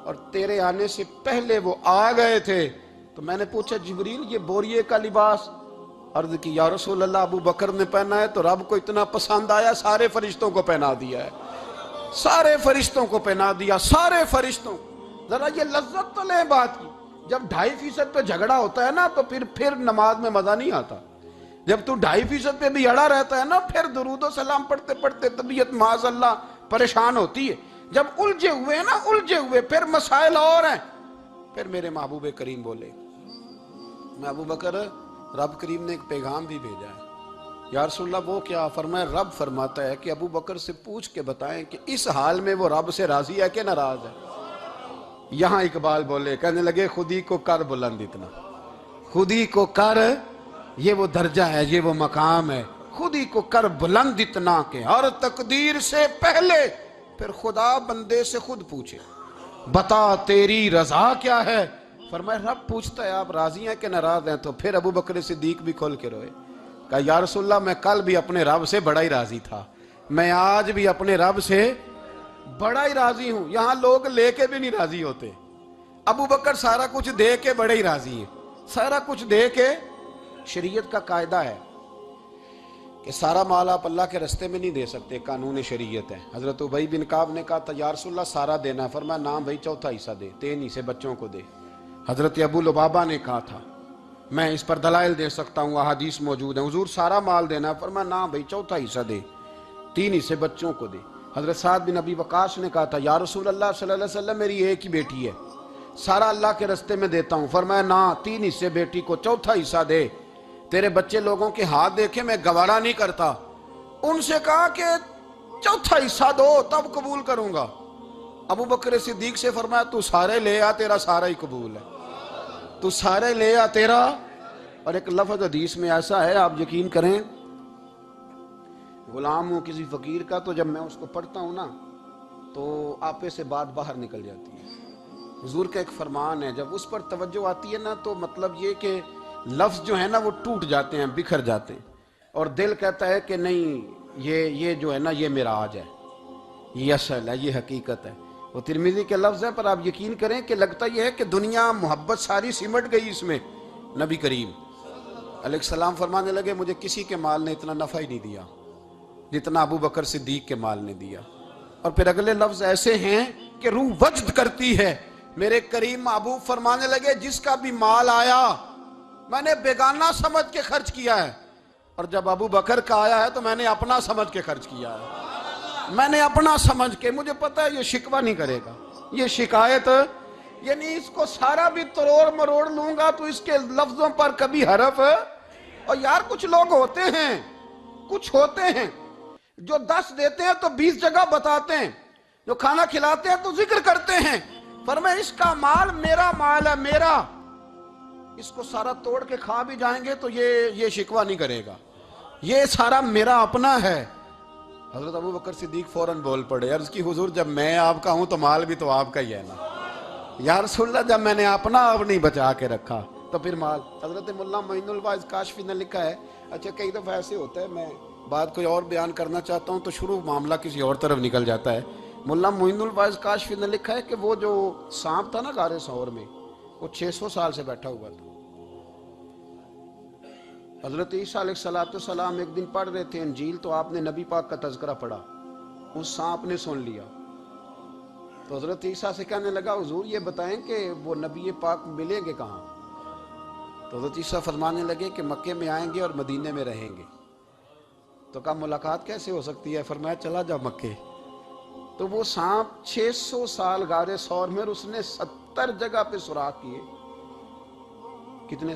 اور تیرے آنے سے پہلے وہ آ گئے تھے. تو میں نے پوچھا جبریل یہ بوریے کا لباس؟ عرض کی یا رسول اللہ ابو بکر نے پہنا ہے تو رب کو اتنا پسند آیا سارے فرشتوں کو پہنا دیا ہے, سارے فرشتوں کو پہنا دیا, سارے فرشتوں. ذرا یہ لذت تو لیں بات کی, جب 2.5% پہ جھگڑا ہوتا ہے نا تو پھر نماز میں مزہ نہیں آتا. جب تو 2.5% پہ بھی اڑا رہتا ہے نا, پھر درود و سلام پڑھتے پڑھتے طبیعت معاذ اللہ پریشان ہوتی ہے. جب الجھے ہوئے پھر مسائل اور ہیں. پھر میرے محبوب کریم بولے, میں ابو بکر رب کریم نے ایک پیغام بھی بھیجا ہے. یا رسول اللہ وہ کیا؟ فرمایا رب فرماتا ہے کہ ابو بکر سے پوچھ کے بتائیں کہ اس حال میں وہ رب سے راضی ہے کہ ناراض ہے. یہاں اقبال بولے, کہنے لگے خودی کو کر بلند اتنا, خودی کو کر, یہ وہ درجہ ہے, یہ وہ مقام ہے, خودی کو کر بلند اتنا کہ ہر تقدیر سے پہلے پھر خدا بندے سے خود پوچھے بتا تیری رضا کیا ہے. فرمایا رب پوچھتا ہے آپ راضی ہیں کہ ناراض ہیں. تو پھر ابو بکر صدیق بھی کھول کے روئے, کہا یا رسول اللہ میں کل بھی اپنے رب سے بڑا ہی راضی تھا, میں آج بھی اپنے رب سے بڑا ہی راضی ہوں. یہاں لوگ لے کے بھی نہیں راضی ہوتے, ابو بکر سارا کچھ دے کے بڑے ہی راضی ہیں, سارا کچھ دے کے. شریعت کا قاعدہ ہے کہ سارا مال آپ اللہ کے رستے میں نہیں دے سکتے, قانون شریعت ہے. حضرت ابی بن کعب نے کہا تھا یا رسول اللہ سارا دینا ہے, فرمایا نام بھائی چوتھا حصہ دے, 3 حصے بچوں کو دے. حضرت ابو لبابہ نے کہا تھا میں اس پر دلائل دے سکتا ہوں, احادیث موجود ہیں, حضور سارا مال دینا ہے, فرمایا نام بھائی چوتھا حصہ دے, 3 حصے بچوں کو دے. حضرت سعد بن ابی وقاص نے کہا تھا یا رسول اللہ صلی اللہ علیہ وسلم میری ایک ہی بیٹی ہے, سارا اللہ کے رستے میں دیتا ہوں. فرمایا نا 3 حصے بیٹی کو, چوتھا حصہ دے, تیرے بچے لوگوں کے ہاتھ دیکھے میں گوارا نہیں کرتا. ان سے کہا کہ چوتھا حصہ دو تب قبول کروں گا. ابو بکر صدیق سے فرمایا تو سارے لے آ، تیرا سارا ہی قبول ہے، تو سارے لے آ تیرا۔ اور ایک لفظ حدیث میں ایسا ہے، آپ یقین کریں، غلام ہوں کسی فقیر کا، تو جب میں اس کو پڑھتا ہوں نا تو آپے سے بات باہر نکل جاتی ہے۔ حضور کا ایک فرمان ہے، جب اس پر توجہ آتی ہے نا تو مطلب یہ کہ لفظ جو ہے نا وہ ٹوٹ جاتے ہیں، بکھر جاتے ہیں، اور دل کہتا ہے کہ نہیں، یہ جو ہے نا یہ معراج ہے، یہ اصل ہے، یہ حقیقت ہے۔ وہ ترمذی کے لفظ ہے، پر آپ یقین کریں کہ لگتا یہ ہے کہ دنیا محبت ساری سمٹ گئی اس میں۔ نبی کریم علیہ السلام فرمانے لگے مجھے کسی کے مال نے اتنا نفع ہی نہیں دیا جتنا ابو بکر صدیق کے مال نے دیا۔ اور پھر اگلے لفظ ایسے ہیں کہ روح وجد کرتی ہے۔ میرے کریم محبوب فرمانے لگے جس کا بھی مال آیا میں نے بیگانہ سمجھ کے خرچ کیا ہے، اور جب ابو بکر کا آیا ہے تو میں نے اپنا سمجھ کے خرچ کیا ہے، میں نے اپنا سمجھ کے، مجھے پتا ہے یہ شکوہ نہیں کرے گا، یہ شکایت، یعنی اس کو سارا بھی تروڑ مروڑ لوں گا تو اس کے لفظوں پر کبھی حرف۔ اور یار کچھ لوگ ہوتے ہیں جو 10 دیتے ہیں تو 20 جگہ بتاتے ہیں، جو کھانا کھلاتے ہیں تو ذکر کرتے ہیں، فرمایا اس کا مال میرا مال ہے، میرا، اس کو سارا توڑ کے کھا بھی جائیں گے تو یہ شکوہ نہیں کرے گا، یہ سارا میرا اپنا ہے۔ حضرت ابو بکر صدیق فوراً بول پڑے، عرض کی حضور جب میں آپ کا ہوں تو مال بھی تو آپ کا ہی ہے نا۔ یا رسول اللہ جب میں نے اپنا آپ نہیں بچا کے رکھا تو پھر مال۔ حضرت مولانا معین الواعظ کاشفی نے لکھا ہے، اچھا کئی دفعہ ایسے ہوتا ہے میں بات کوئی اور بیان کرنا چاہتا ہوں تو شروع معاملہ کسی اور طرف نکل جاتا ہے۔ مولانا معین الواعظ کاشفی نے لکھا ہے کہ وہ جو سانپ تھا نا غار ثور میں، وہ 600 سال سے بیٹھا ہوا تھا۔ حضرت عیسیٰ علیہ السلام ایک دن پڑھ رہے تھے انجیل، تو آپ نے نبی پاک کا تذکرہ پڑھا، اس سانپ نے سن لیا، تو حضرت عیسیٰ سے کہنے لگا حضور یہ بتائیں کہ وہ نبی پاک ملیں گے کہاں؟ تو حضرت عیسیٰ فرمانے لگے کہ مکے میں آئیں گے اور مدینے میں رہیں گے۔ تو کہا ملاقات کیسے ہو سکتی ہے؟ فرمایا چلا جا مکے۔ تو وہ سانپ 600 سال غار ثور میں، اور اس نے 70 جگہ پہ سوراخ کیے۔ کتنے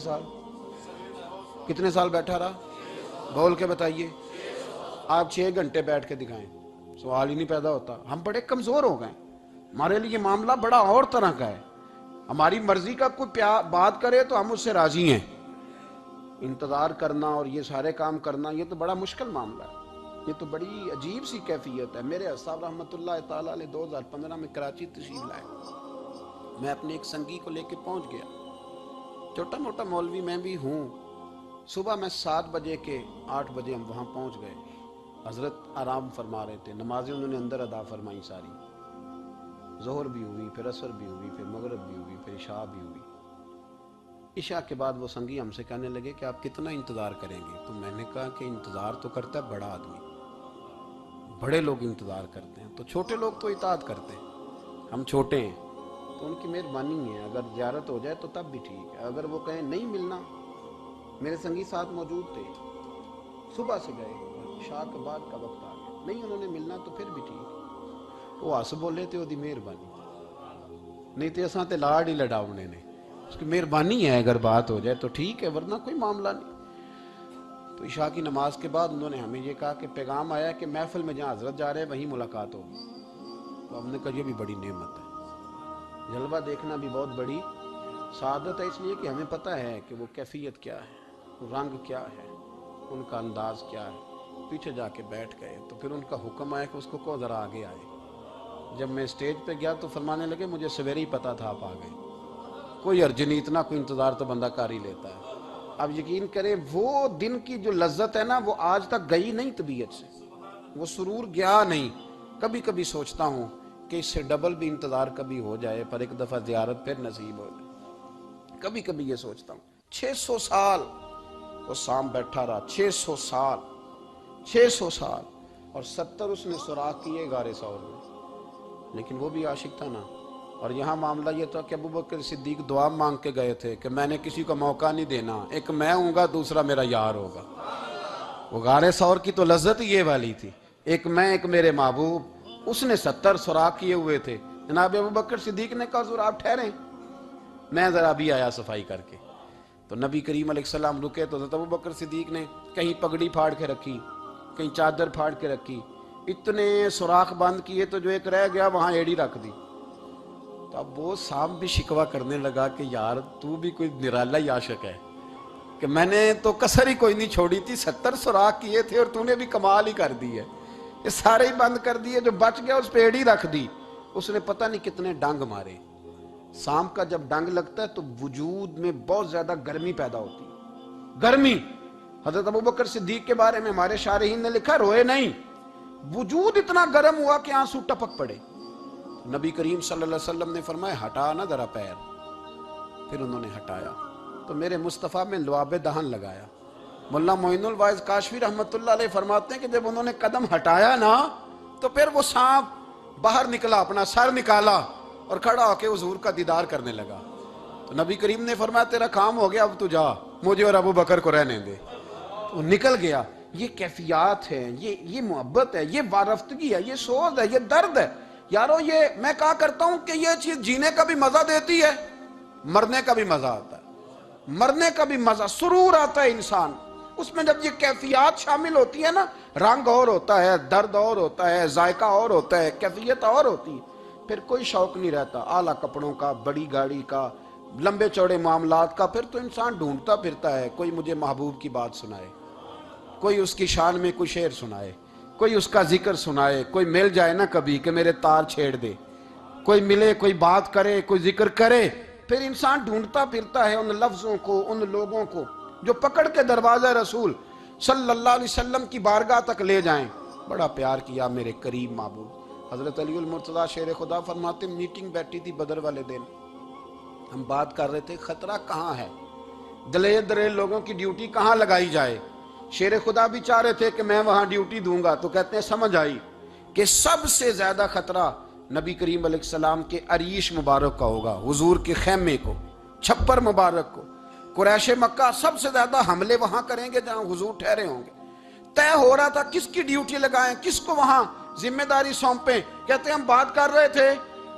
سال بیٹھا رہا؟ بول کے بتائیے۔ آپ 6 گھنٹے بیٹھ کے دکھائیں، سوال ہی نہیں پیدا ہوتا۔ ہم بڑے کمزور ہو گئے، ہمارے لیے معاملہ بڑا اور طرح کا ہے، ہماری مرضی کا کوئی بات کرے تو ہم اس سے راضی ہیں، انتظار کرنا اور یہ سارے کام کرنا یہ تو بڑا مشکل معاملہ ہے، یہ تو بڑی عجیب سی کیفیت ہے۔ میرے صاحب رحمۃ اللہ تعالیٰ علیہ 2015 میں کراچی تشریف لائے، میں اپنے ایک سنگی کو لے کے پہنچ گیا، چھوٹا موٹا مولوی میں بھی ہوں۔ صبح میں 7 بجے کے 8 بجے ہم وہاں پہنچ گئے، حضرت آرام فرما رہے تھے، نمازیں انہوں نے اندر ادا فرمائی ساری، ظہر بھی ہوئی، پھر عصر بھی ہوئی، پھر مغرب بھی ہوئی، پھر عشاء بھی ہوئی۔ عشاء کے بعد وہ سنگی ہم سے کہنے لگے کہ آپ کتنا انتظار کریں گے؟ تو میں نے کہا کہ انتظار تو کرتا ہے بڑا آدمی، بڑے لوگ انتظار کرتے ہیں، تو چھوٹے لوگ تو اطاعت کرتے ہیں، ہم چھوٹے ہیں تو ان کی مہربانی ہے، اگر زیارت ہو جائے تو تب بھی ٹھیک ہے، اگر وہ کہیں نہیں ملنا۔ میرے سنگی ساتھ موجود تھے، صبح سے گئے، عشاء کے بعد کا وقت آ گیا، نہیں انہوں نے ملنا تو پھر بھی ٹھیک، وہ ہس بولے تھے وہ مہربانی، نہیں تو اساں تے لاڑ ہی لڑاؤنے نے، اس کی مہربانی ہے، اگر بات ہو جائے تو ٹھیک ہے ورنہ کوئی معاملہ نہیں۔ تو عشاء کی نماز کے بعد انہوں نے ہمیں یہ کہا کہ پیغام آیا کہ محفل میں جہاں حضرت جا رہے ہیں وہیں ملاقات ہوگی، تو ہم نے کہا یہ بھی بڑی نعمت ہے، جلوہ دیکھنا بھی بہت بڑی سعادت ہے، اس لیے کہ ہمیں پتہ ہے کہ وہ کیفیت کیا ہے، رنگ کیا ہے، ان کا انداز کیا ہے۔ پیچھے جا کے بیٹھ گئے تو پھر ان کا حکم آیا کہ اس کو کہو ذرا آگے آئے۔ جب میں اسٹیج پہ گیا تو فرمانے لگے مجھے سویرے ہی پتا تھا آپ آ گئے، کوئی عرض نہیں، اتنا کوئی انتظار تو بندہ کر ہی لیتا ہے۔ اب یقین کریں وہ دن کی جو لذت ہے نا وہ آج تک گئی نہیں طبیعت سے، وہ سرور گیا نہیں۔ کبھی کبھی سوچتا ہوں کہ اس سے ڈبل بھی انتظار کبھی ہو جائے، پر ایک دفعہ زیارت پھر نصیب ہو جائے، کبھی کبھی یہ سوچتا ہوں۔ 600 سال وہ سام بیٹھا رہا، 600 سال، اور 70 اس نے سوراخ کیے غار ثور میں، لیکن وہ بھی عاشق تھا نا۔ اور یہاں معاملہ یہ تھا کہ ابو بکر صدیق دعا مانگ کے گئے تھے کہ میں نے کسی کو موقع نہیں دینا، ایک میں ہوں گا دوسرا میرا یار ہوگا۔ وہ غار ثور کی تو لذت یہ والی تھی، ایک میں ایک میرے محبوب، اس نے 70 سوراخ کیے ہوئے تھے۔ جناب ابو بکر صدیق نے کہا حضور آپ ٹھہریں، میں ذرا بھی آیا صفائی کر کے۔ تو نبی کریم علیہ السلام رکے تو حضرت ابو بکر صدیق نے کہیں پگڑی پھاڑ کے رکھی، کہیں چادر پھاڑ کے رکھی، اتنے سوراخ بند کیے تو جو ایک رہ گیا وہاں ایڑی رکھ دی۔ تو اب وہ سام بھی شکوہ کرنے لگا کہ یار تو بھی کوئی نرالا ہی عاشق ہے کہ میں نے تو کسر ہی کوئی نہیں چھوڑی تھی، 70 سوراخ کیے تھے اور تو نے بھی کمال ہی کر دی ہے، یہ سارے ہی بند کر دیے، جو بچ گیا اس پہ ایڑی رکھ دی۔ اس نے پتہ نہیں کتنے ڈنگ مارے۔ سام کا جب ڈنگ لگتا ہے تو وجود میں بہت زیادہ گرمی پیدا ہوتی ہے، گرمی۔ حضرت ابوبکر صدیق کے بارے میں ہمارے شارحین نے لکھا روئے نہیں، وجود اتنا گرم ہوا کہ آنسو ٹپک پڑے۔ نبی کریم صلی اللہ علیہ وسلم نے فرمایا ہٹا نہ ذرا پیر، پھر انہوں نے ہٹایا تو میرے مصطفیٰ میں لعاب دہن لگایا۔ مولانا معین الواعظ کاشفی رحمۃ اللہ علیہ فرماتے ہیں کہ جب انہوں نے قدم ہٹایا نا تو پھر وہ سانپ باہر نکلا، اپنا سر نکالا اور کھڑا ہو کے حضور کا دیدار کرنے لگا۔ تو نبی کریم نے فرمایا تیرا کام ہو گیا، اب تو جا، مجھے اور ابو بکر کو رہنے دے۔ وہ نکل گیا۔ یہ کیفیات ہے، یہ محبت ہے، یہ وارفتگی ہے، یہ سوز ہے، یہ درد ہے۔ یارو یہ میں کہا کرتا ہوں کہ یہ چیز جینے کا بھی مزہ دیتی ہے، مرنے کا بھی مزہ آتا ہے، مرنے کا بھی مزہ، سرور آتا ہے انسان اس میں جب یہ کیفیات شامل ہوتی ہے نا۔ رنگ اور ہوتا ہے، درد اور ہوتا ہے، ذائقہ اور ہوتا ہے، کیفیت اور ہوتی ہے، پھر کوئی شوق نہیں رہتا اعلیٰ کپڑوں کا، بڑی گاڑی کا، لمبے چوڑے معاملات کا۔ پھر تو انسان ڈھونڈتا پھرتا ہے کوئی مجھے محبوب کی بات سنائے، کوئی اس کی شان میں کوئی شعر سنائے، کوئی اس کا ذکر سنائے، کوئی مل جائے نا کبھی کہ میرے تار چھیڑ دے، کوئی ملے، کوئی بات کرے، کوئی ذکر کرے۔ پھر انسان ڈھونڈتا پھرتا ہے ان لفظوں کو، ان لوگوں کو جو پکڑ کے دروازہ رسول صلی اللہ علیہ وسلم کی بارگاہ تک لے جائیں۔ بڑا پیار کیا میرے قریب محبوب۔ حضرت علی المرتضیٰ شیر خدا فرماتے میٹنگ بیٹھی تھی بدر والے دن، ہم بات کر رہے تھے خطرہ کہاں ہے، دلیر لوگوں کی ڈیوٹی کہاں لگائی جائے۔ شیر خدا بھی چاہ رہے تھے کہ میں وہاں ڈیوٹی دوں گا، تو کہتے ہیں سمجھ آئی کہ سب سے زیادہ خطرہ نبی کریم علیہ السلام کے عریش مبارک کا ہوگا، حضور کے خیمے کو، چھپر مبارک کو۔ قریش مکہ سب سے زیادہ حملے وہاں کریں گے جہاں حضور ٹھہرے ہوں گے۔ طے ہو رہا تھا کس کی ڈیوٹی لگائیں، کس کو وہاں ذمہ داری سونپیں۔ کہتے ہیں ہم بات کر رہے تھے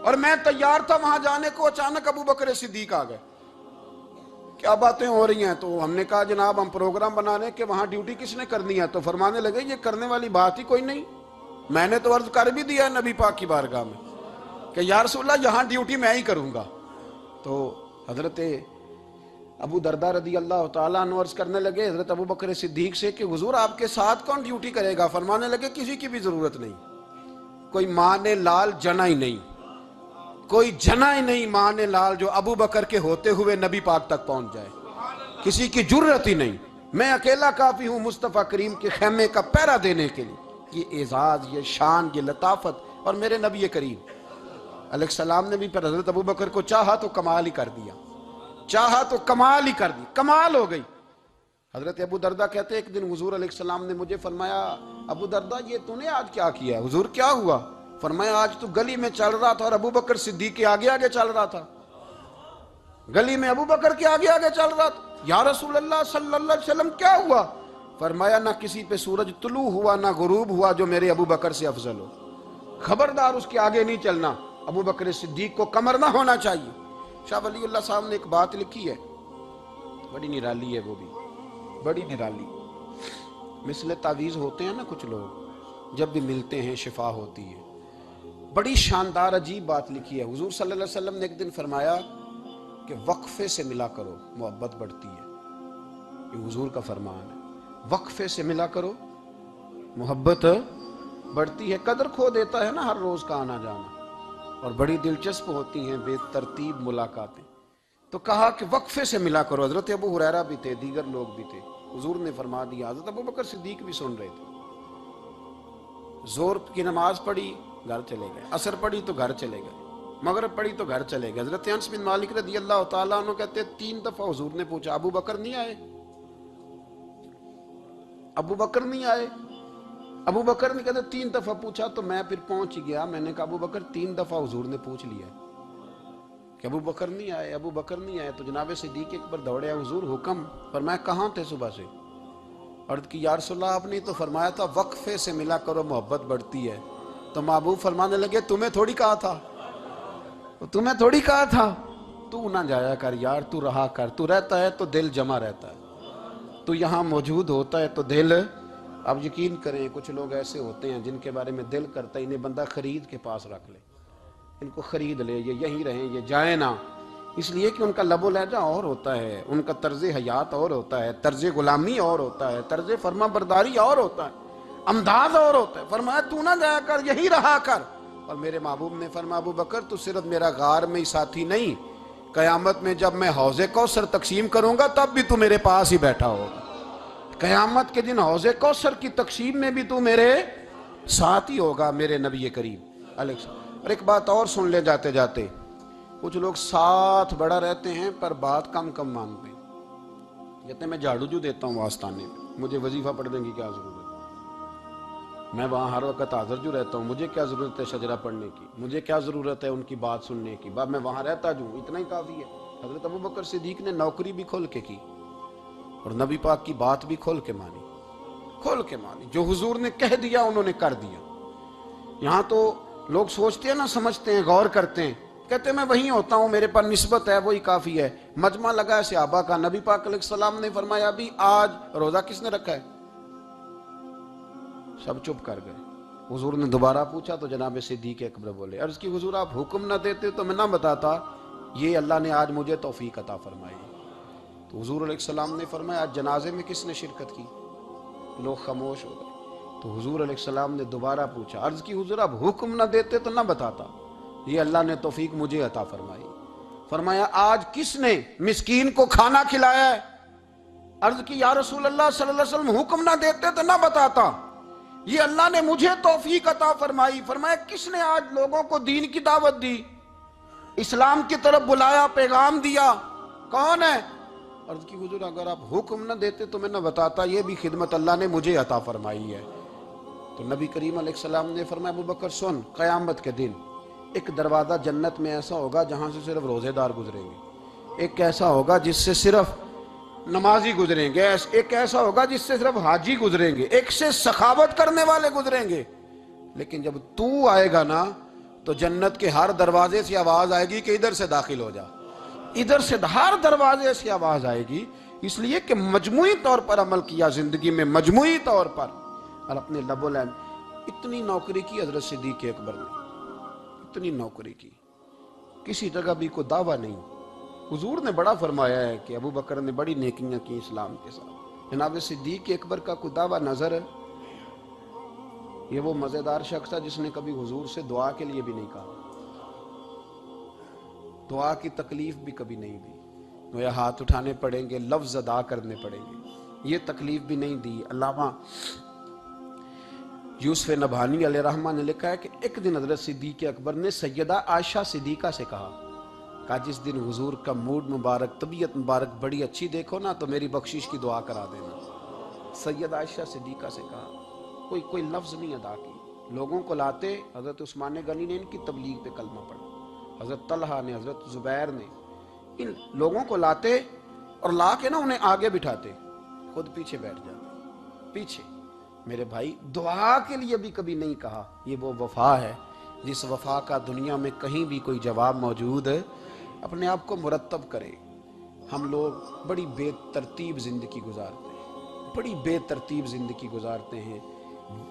اور میں تیار تھا وہاں جانے کو، اچانک ابو بکر صدیق آ گئے۔ کیا باتیں ہو رہی ہیں؟ تو ہم نے کہا جناب ہم پروگرام بنا رہے ہیں کہ وہاں ڈیوٹی کس نے کرنی ہے۔ تو فرمانے لگے یہ کرنے والی بات ہی کوئی نہیں، میں نے تو عرض کر بھی دیا ہے نبی پاک کی بارگاہ میں کہ یا رسول اللہ یہاں ڈیوٹی میں ہی کروں گا۔ تو حضرت ابو دردہ رضی اللہ تعالیٰ عنہ عرض کرنے لگے حضرت ابو بکر صدیق سے کہ حضور آپ کے ساتھ کون ڈیوٹی کرے گا؟ فرمانے لگے کسی کی بھی ضرورت نہیں، کوئی ماں نے لال جنا ہی نہیں، کوئی جنا ہی نہیں ماں نے لال جو ابو بکر کے ہوتے ہوئے نبی پاک تک پہنچ جائے، کسی کی جرت ہی نہیں، میں اکیلا کافی ہوں مصطفیٰ کریم کے خیمے کا پہرا دینے کے لیے۔ یہ اعزاز، یہ شان، یہ لطافت، اور میرے نبی کریم علیہ السلام نے بھی پھر حضرت ابو بکر کو چاہا تو کمال ہی کر دیا، چاہا تو کمال ہی کر دی، کمال ہو گئی۔ حضرت ابو دردہ کہتے ایک دن حضور علیہ السلام نے مجھے فرمایا ابو دردہ یہ تو نے آج کیا کیا ہے؟ حضور کیا ہوا؟ فرمایا آج تو گلی میں چل رہا تھا اور ابو بکر صدیق کے آگے آگے چل رہا تھا، گلی میں ابو بکر کے آگے آگے چل رہا تھا۔ یا رسول اللہ صلی اللہ علیہ وسلم کیا ہوا؟ فرمایا نہ کسی پہ سورج طلوع ہوا نہ غروب ہوا جو میرے ابو بکر سے افضل ہو، خبردار اس کے آگے نہیں چلنا، ابو بکر صدیق کو کمر نہ ہونا چاہیے۔ شاہ ولی اللہ صاحب نے ایک بات لکھی ہے، بڑی نرالی ہے، وہ بھی بڑی نرالی۔ مثل تعویذ ہوتے ہیں نا کچھ لوگ، جب بھی ملتے ہیں شفا ہوتی ہے۔ بڑی شاندار عجیب بات لکھی ہے۔ حضور صلی اللہ علیہ وسلم نے ایک دن فرمایا کہ وقفے سے ملا کرو محبت بڑھتی ہے، یہ حضور کا فرمان ہے، وقفے سے ملا کرو محبت بڑھتی ہے۔ قدر کھو دیتا ہے نا ہر روز کا آنا جانا، اور بڑی دلچسپ ہوتی ہیں بے ترتیب ملاقاتیں۔ تو کہا کہ وقفے سے ملا کرو۔ حضرت ابو ہریرہ بھی تھے، دیگر لوگ بھی تھے، حضور نے فرما دیا۔ حضرت ابو بکر صدیق بھی سن رہے تھے۔ زور کی نماز پڑھی گھر چلے گئے، عصر پڑھی تو گھر چلے گئے، مغرب پڑھی تو گھر چلے گئے۔ حضرت انس بن مالک رضی اللہ تعالیٰ عنہ کہتے ہیں 3 دفعہ حضور نے پوچھا ابو بکر نہیں آئے، ابو بکر نہیں آئے، ابو بکر نے کہتے 3 دفعہ پوچھا تو میں پھر پہنچ گیا، میں نے کہا ابو بکر 3 دفعہ حضور نے پوچھ لیا کہ ابو بکر نہیں آئے، ابو بکر نہیں آئے۔ تو جناب صدیق اکبر دوڑے، حضور حکم؟ فرمایا کہاں تھے صبح سے؟ عرض کی یا رسول اللہ آپ نے تو فرمایا تھا وقفے سے ملا کرو محبت بڑھتی ہے۔ تو محبوب فرمانے لگے تمہیں تھوڑی کہا تھا، تمہیں تھوڑی کہا تھا، تو نہ جایا کر یار، تو رہا کر، تو رہتا ہے تو دل جمع رہتا ہے، تو یہاں موجود ہوتا ہے تو دل۔ اب یقین کریں کچھ لوگ ایسے ہوتے ہیں جن کے بارے میں دل کرتا ہے انہیں بندہ خرید کے پاس رکھ لے، ان کو خرید لے، یہ یہیں رہیں، یہ جائیں نہ، اس لیے کہ ان کا لب و لہجہ اور ہوتا ہے، ان کا طرز حیات اور ہوتا ہے، طرز غلامی اور ہوتا ہے، طرز فرما برداری اور ہوتا ہے، انداز اور ہوتا ہے۔ فرمایا تو نہ جایا کر، یہی رہا کر۔ اور میرے محبوب نے فرمایا ابو بکر تو صرف میرا غار میں ہی ساتھی نہیں، قیامت میں جب میں حوض کوثر تقسیم کروں گا تب بھی تو میرے پاس ہی بیٹھا ہوگا۔ قیامت کے دن حوض کوثر کی تقسیم میں بھی تو میرے ساتھ ہی ہوگا، میرے نبی کریم علیہ السلام۔ اور ایک بات اور سن لے جاتے جاتے، کچھ لوگ ساتھ بڑا رہتے ہیں پر بات کم کم مانتے ہیں۔ کہتے ہیں میں جھاڑو جو دیتا ہوں آستانے میں، مجھے وظیفہ پڑھنے کی کیا ضرورت ہے، میں وہاں ہر وقت حاضر جو رہتا ہوں، مجھے کیا ضرورت ہے شجرہ پڑھنے کی، مجھے کیا ضرورت ہے ان کی بات سننے کی، میں وہاں رہتا جو اتنا ہی کافی ہے۔ حضرت ابوبکر صدیق نے نوکری بھی کھول کے کی اور نبی پاک کی بات بھی کھول کے مانی، کھول کے مانی، جو حضور نے کہہ دیا انہوں نے کر دیا۔ یہاں تو لوگ سوچتے ہیں نہ سمجھتے ہیں، غور کرتے ہیں، کہتے ہیں میں وہیں ہوتا ہوں، میرے پر نسبت ہے، وہی کافی ہے۔ مجمع لگا ہے صحابہ کا، نبی پاک علیہ السلام نے فرمایا ابھی آج روزہ کس نے رکھا ہے؟ سب چپ کر گئے۔ حضور نے دوبارہ پوچھا تو جناب صدیق اکبر بولے، عرض کی حضور آپ حکم نہ دیتے تو میں نہ بتاتا، یہ اللہ نے آج مجھے توفیق عطا فرمائی۔ تو حضور علیہ السلام نے فرمایا آج جنازے میں کس نے شرکت کی؟ لوگ خاموش ہو گئے۔ تو حضور علیہ السلام نے دوبارہ پوچھا، عرض کی حضور آپ حکم نہ دیتے تو نہ بتاتا، یہ اللہ نے توفیق مجھے عطا فرمائی۔ فرمایا آج کس نے مسکین کو کھانا کھلایا ہے؟ عرض کی یا رسول اللہ صلی اللہ علیہ وسلم حکم نہ دیتے تو نہ بتاتا، یہ اللہ نے مجھے توفیق عطا فرمائی۔ فرمایا کس نے آج لوگوں کو دین کی دعوت دی، اسلام کی طرف بلایا، پیغام دیا، کون ہے؟ عرض کی حضور اگر آپ حکم نہ دیتے تو میں نہ بتاتا، یہ بھی خدمت اللہ نے مجھے عطا فرمائی ہے۔ تو نبی کریم علیہ السلام نے فرمایا ابو بکر سن، قیامت کے دن ایک دروازہ جنت میں ایسا ہوگا جہاں سے صرف روزے دار گزریں گے، ایک ایسا ہوگا جس سے صرف نمازی گزریں گے، ایک ایسا ہوگا جس سے صرف حاجی گزریں گے، ایک سے سخاوت کرنے والے گزریں گے۔ لیکن جب تو آئے گا نا تو جنت کے ہر دروازے سے آواز آئے گی کہ ادھر سے داخل ہو جا، ادھر سے ہر دروازے سے آواز آئے گی، اس لیے کہ مجموعی طور پر عمل کیا زندگی میں، مجموعی طور پر، اور اپنے لب و لہجے۔ اتنی نوکری کی حضرت صدیق اکبر نے، اتنی نوکری کی، کسی جگہ بھی کوئی دعویٰ نہیں۔ حضور نے بڑا فرمایا ہے کہ ابو بکر نے بڑی نیکیاں کی اسلام کے ساتھ، جناب صدیق اکبر کا کوئی دعویٰ نظر ہے؟ یہ وہ مزیدار شخص ہے جس نے کبھی حضور سے دعا کے لیے بھی نہیں کہا، دعا کی تکلیف بھی کبھی نہیں دی، گویا ہاتھ اٹھانے پڑیں گے، لفظ ادا کرنے پڑیں گے، یہ تکلیف بھی نہیں دی۔ علامہ یوسف نبہانی علیہ رحمہ نے لکھا ہے کہ ایک دن حضرت صدیق اکبر نے سیدہ عائشہ صدیقہ سے کہا جس دن حضور کا موڈ مبارک، طبیعت مبارک بڑی اچھی دیکھو نا تو میری بخشش کی دعا کرا دینا۔ سیدہ عائشہ صدیقہ سے کہا، کوئی لفظ نہیں ادا کی، لوگوں کو لاتے، حضرت عثمان غنی نے ان کی تبلیغ پہ کلمہ پڑھا، حضرت طلحہ نے، حضرت زبیر نے، ان لوگوں کو لاتے اور لا کے نا انہیں آگے بٹھاتے، خود پیچھے بیٹھ جاتے، پیچھے۔ میرے بھائی دعا کے لیے بھی کبھی نہیں کہا، یہ وہ وفا ہے جس وفا کا دنیا میں کہیں بھی کوئی جواب موجود ہے۔ اپنے آپ کو مرتب کرے۔ ہم لوگ بڑی بے ترتیب زندگی گزارتے ہیں، بڑی بے ترتیب زندگی گزارتے ہیں۔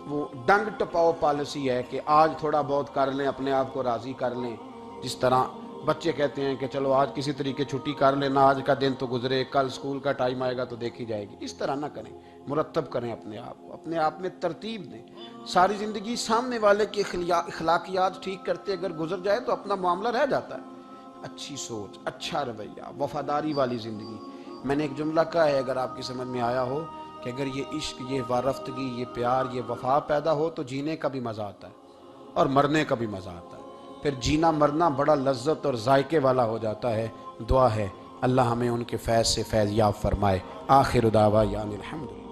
وہ ڈنگ ٹپاؤ پالیسی ہے کہ آج تھوڑا بہت کر لیں، اپنے آپ کو راضی کر لیں، جس طرح بچے کہتے ہیں کہ چلو آج کسی طریقے چھٹی کر لینا، آج کا دن تو گزرے، کل سکول کا ٹائم آئے گا تو دیکھی جائے گی۔ اس طرح نہ کریں، مرتب کریں اپنے آپ کو، اپنے آپ میں ترتیب دیں۔ ساری زندگی سامنے والے کی اخلاقیات ٹھیک کرتے اگر گزر جائے تو اپنا معاملہ رہ جاتا ہے۔ اچھی سوچ، اچھا رویہ، وفاداری والی زندگی۔ میں نے ایک جملہ کہا ہے، اگر آپ کی سمجھ میں آیا ہو، کہ اگر یہ عشق، یہ وارفتگی، یہ پیار، یہ وفا پیدا ہو تو جینے کا بھی مزہ آتا ہے اور مرنے کا بھی مزہ آتا ہے۔ پھر جینا مرنا بڑا لذت اور ذائقے والا ہو جاتا ہے۔ دعا ہے اللہ ہمیں ان کے فیض سے فیض یاب فرمائے۔ آخر دعوانا الحمدللہ۔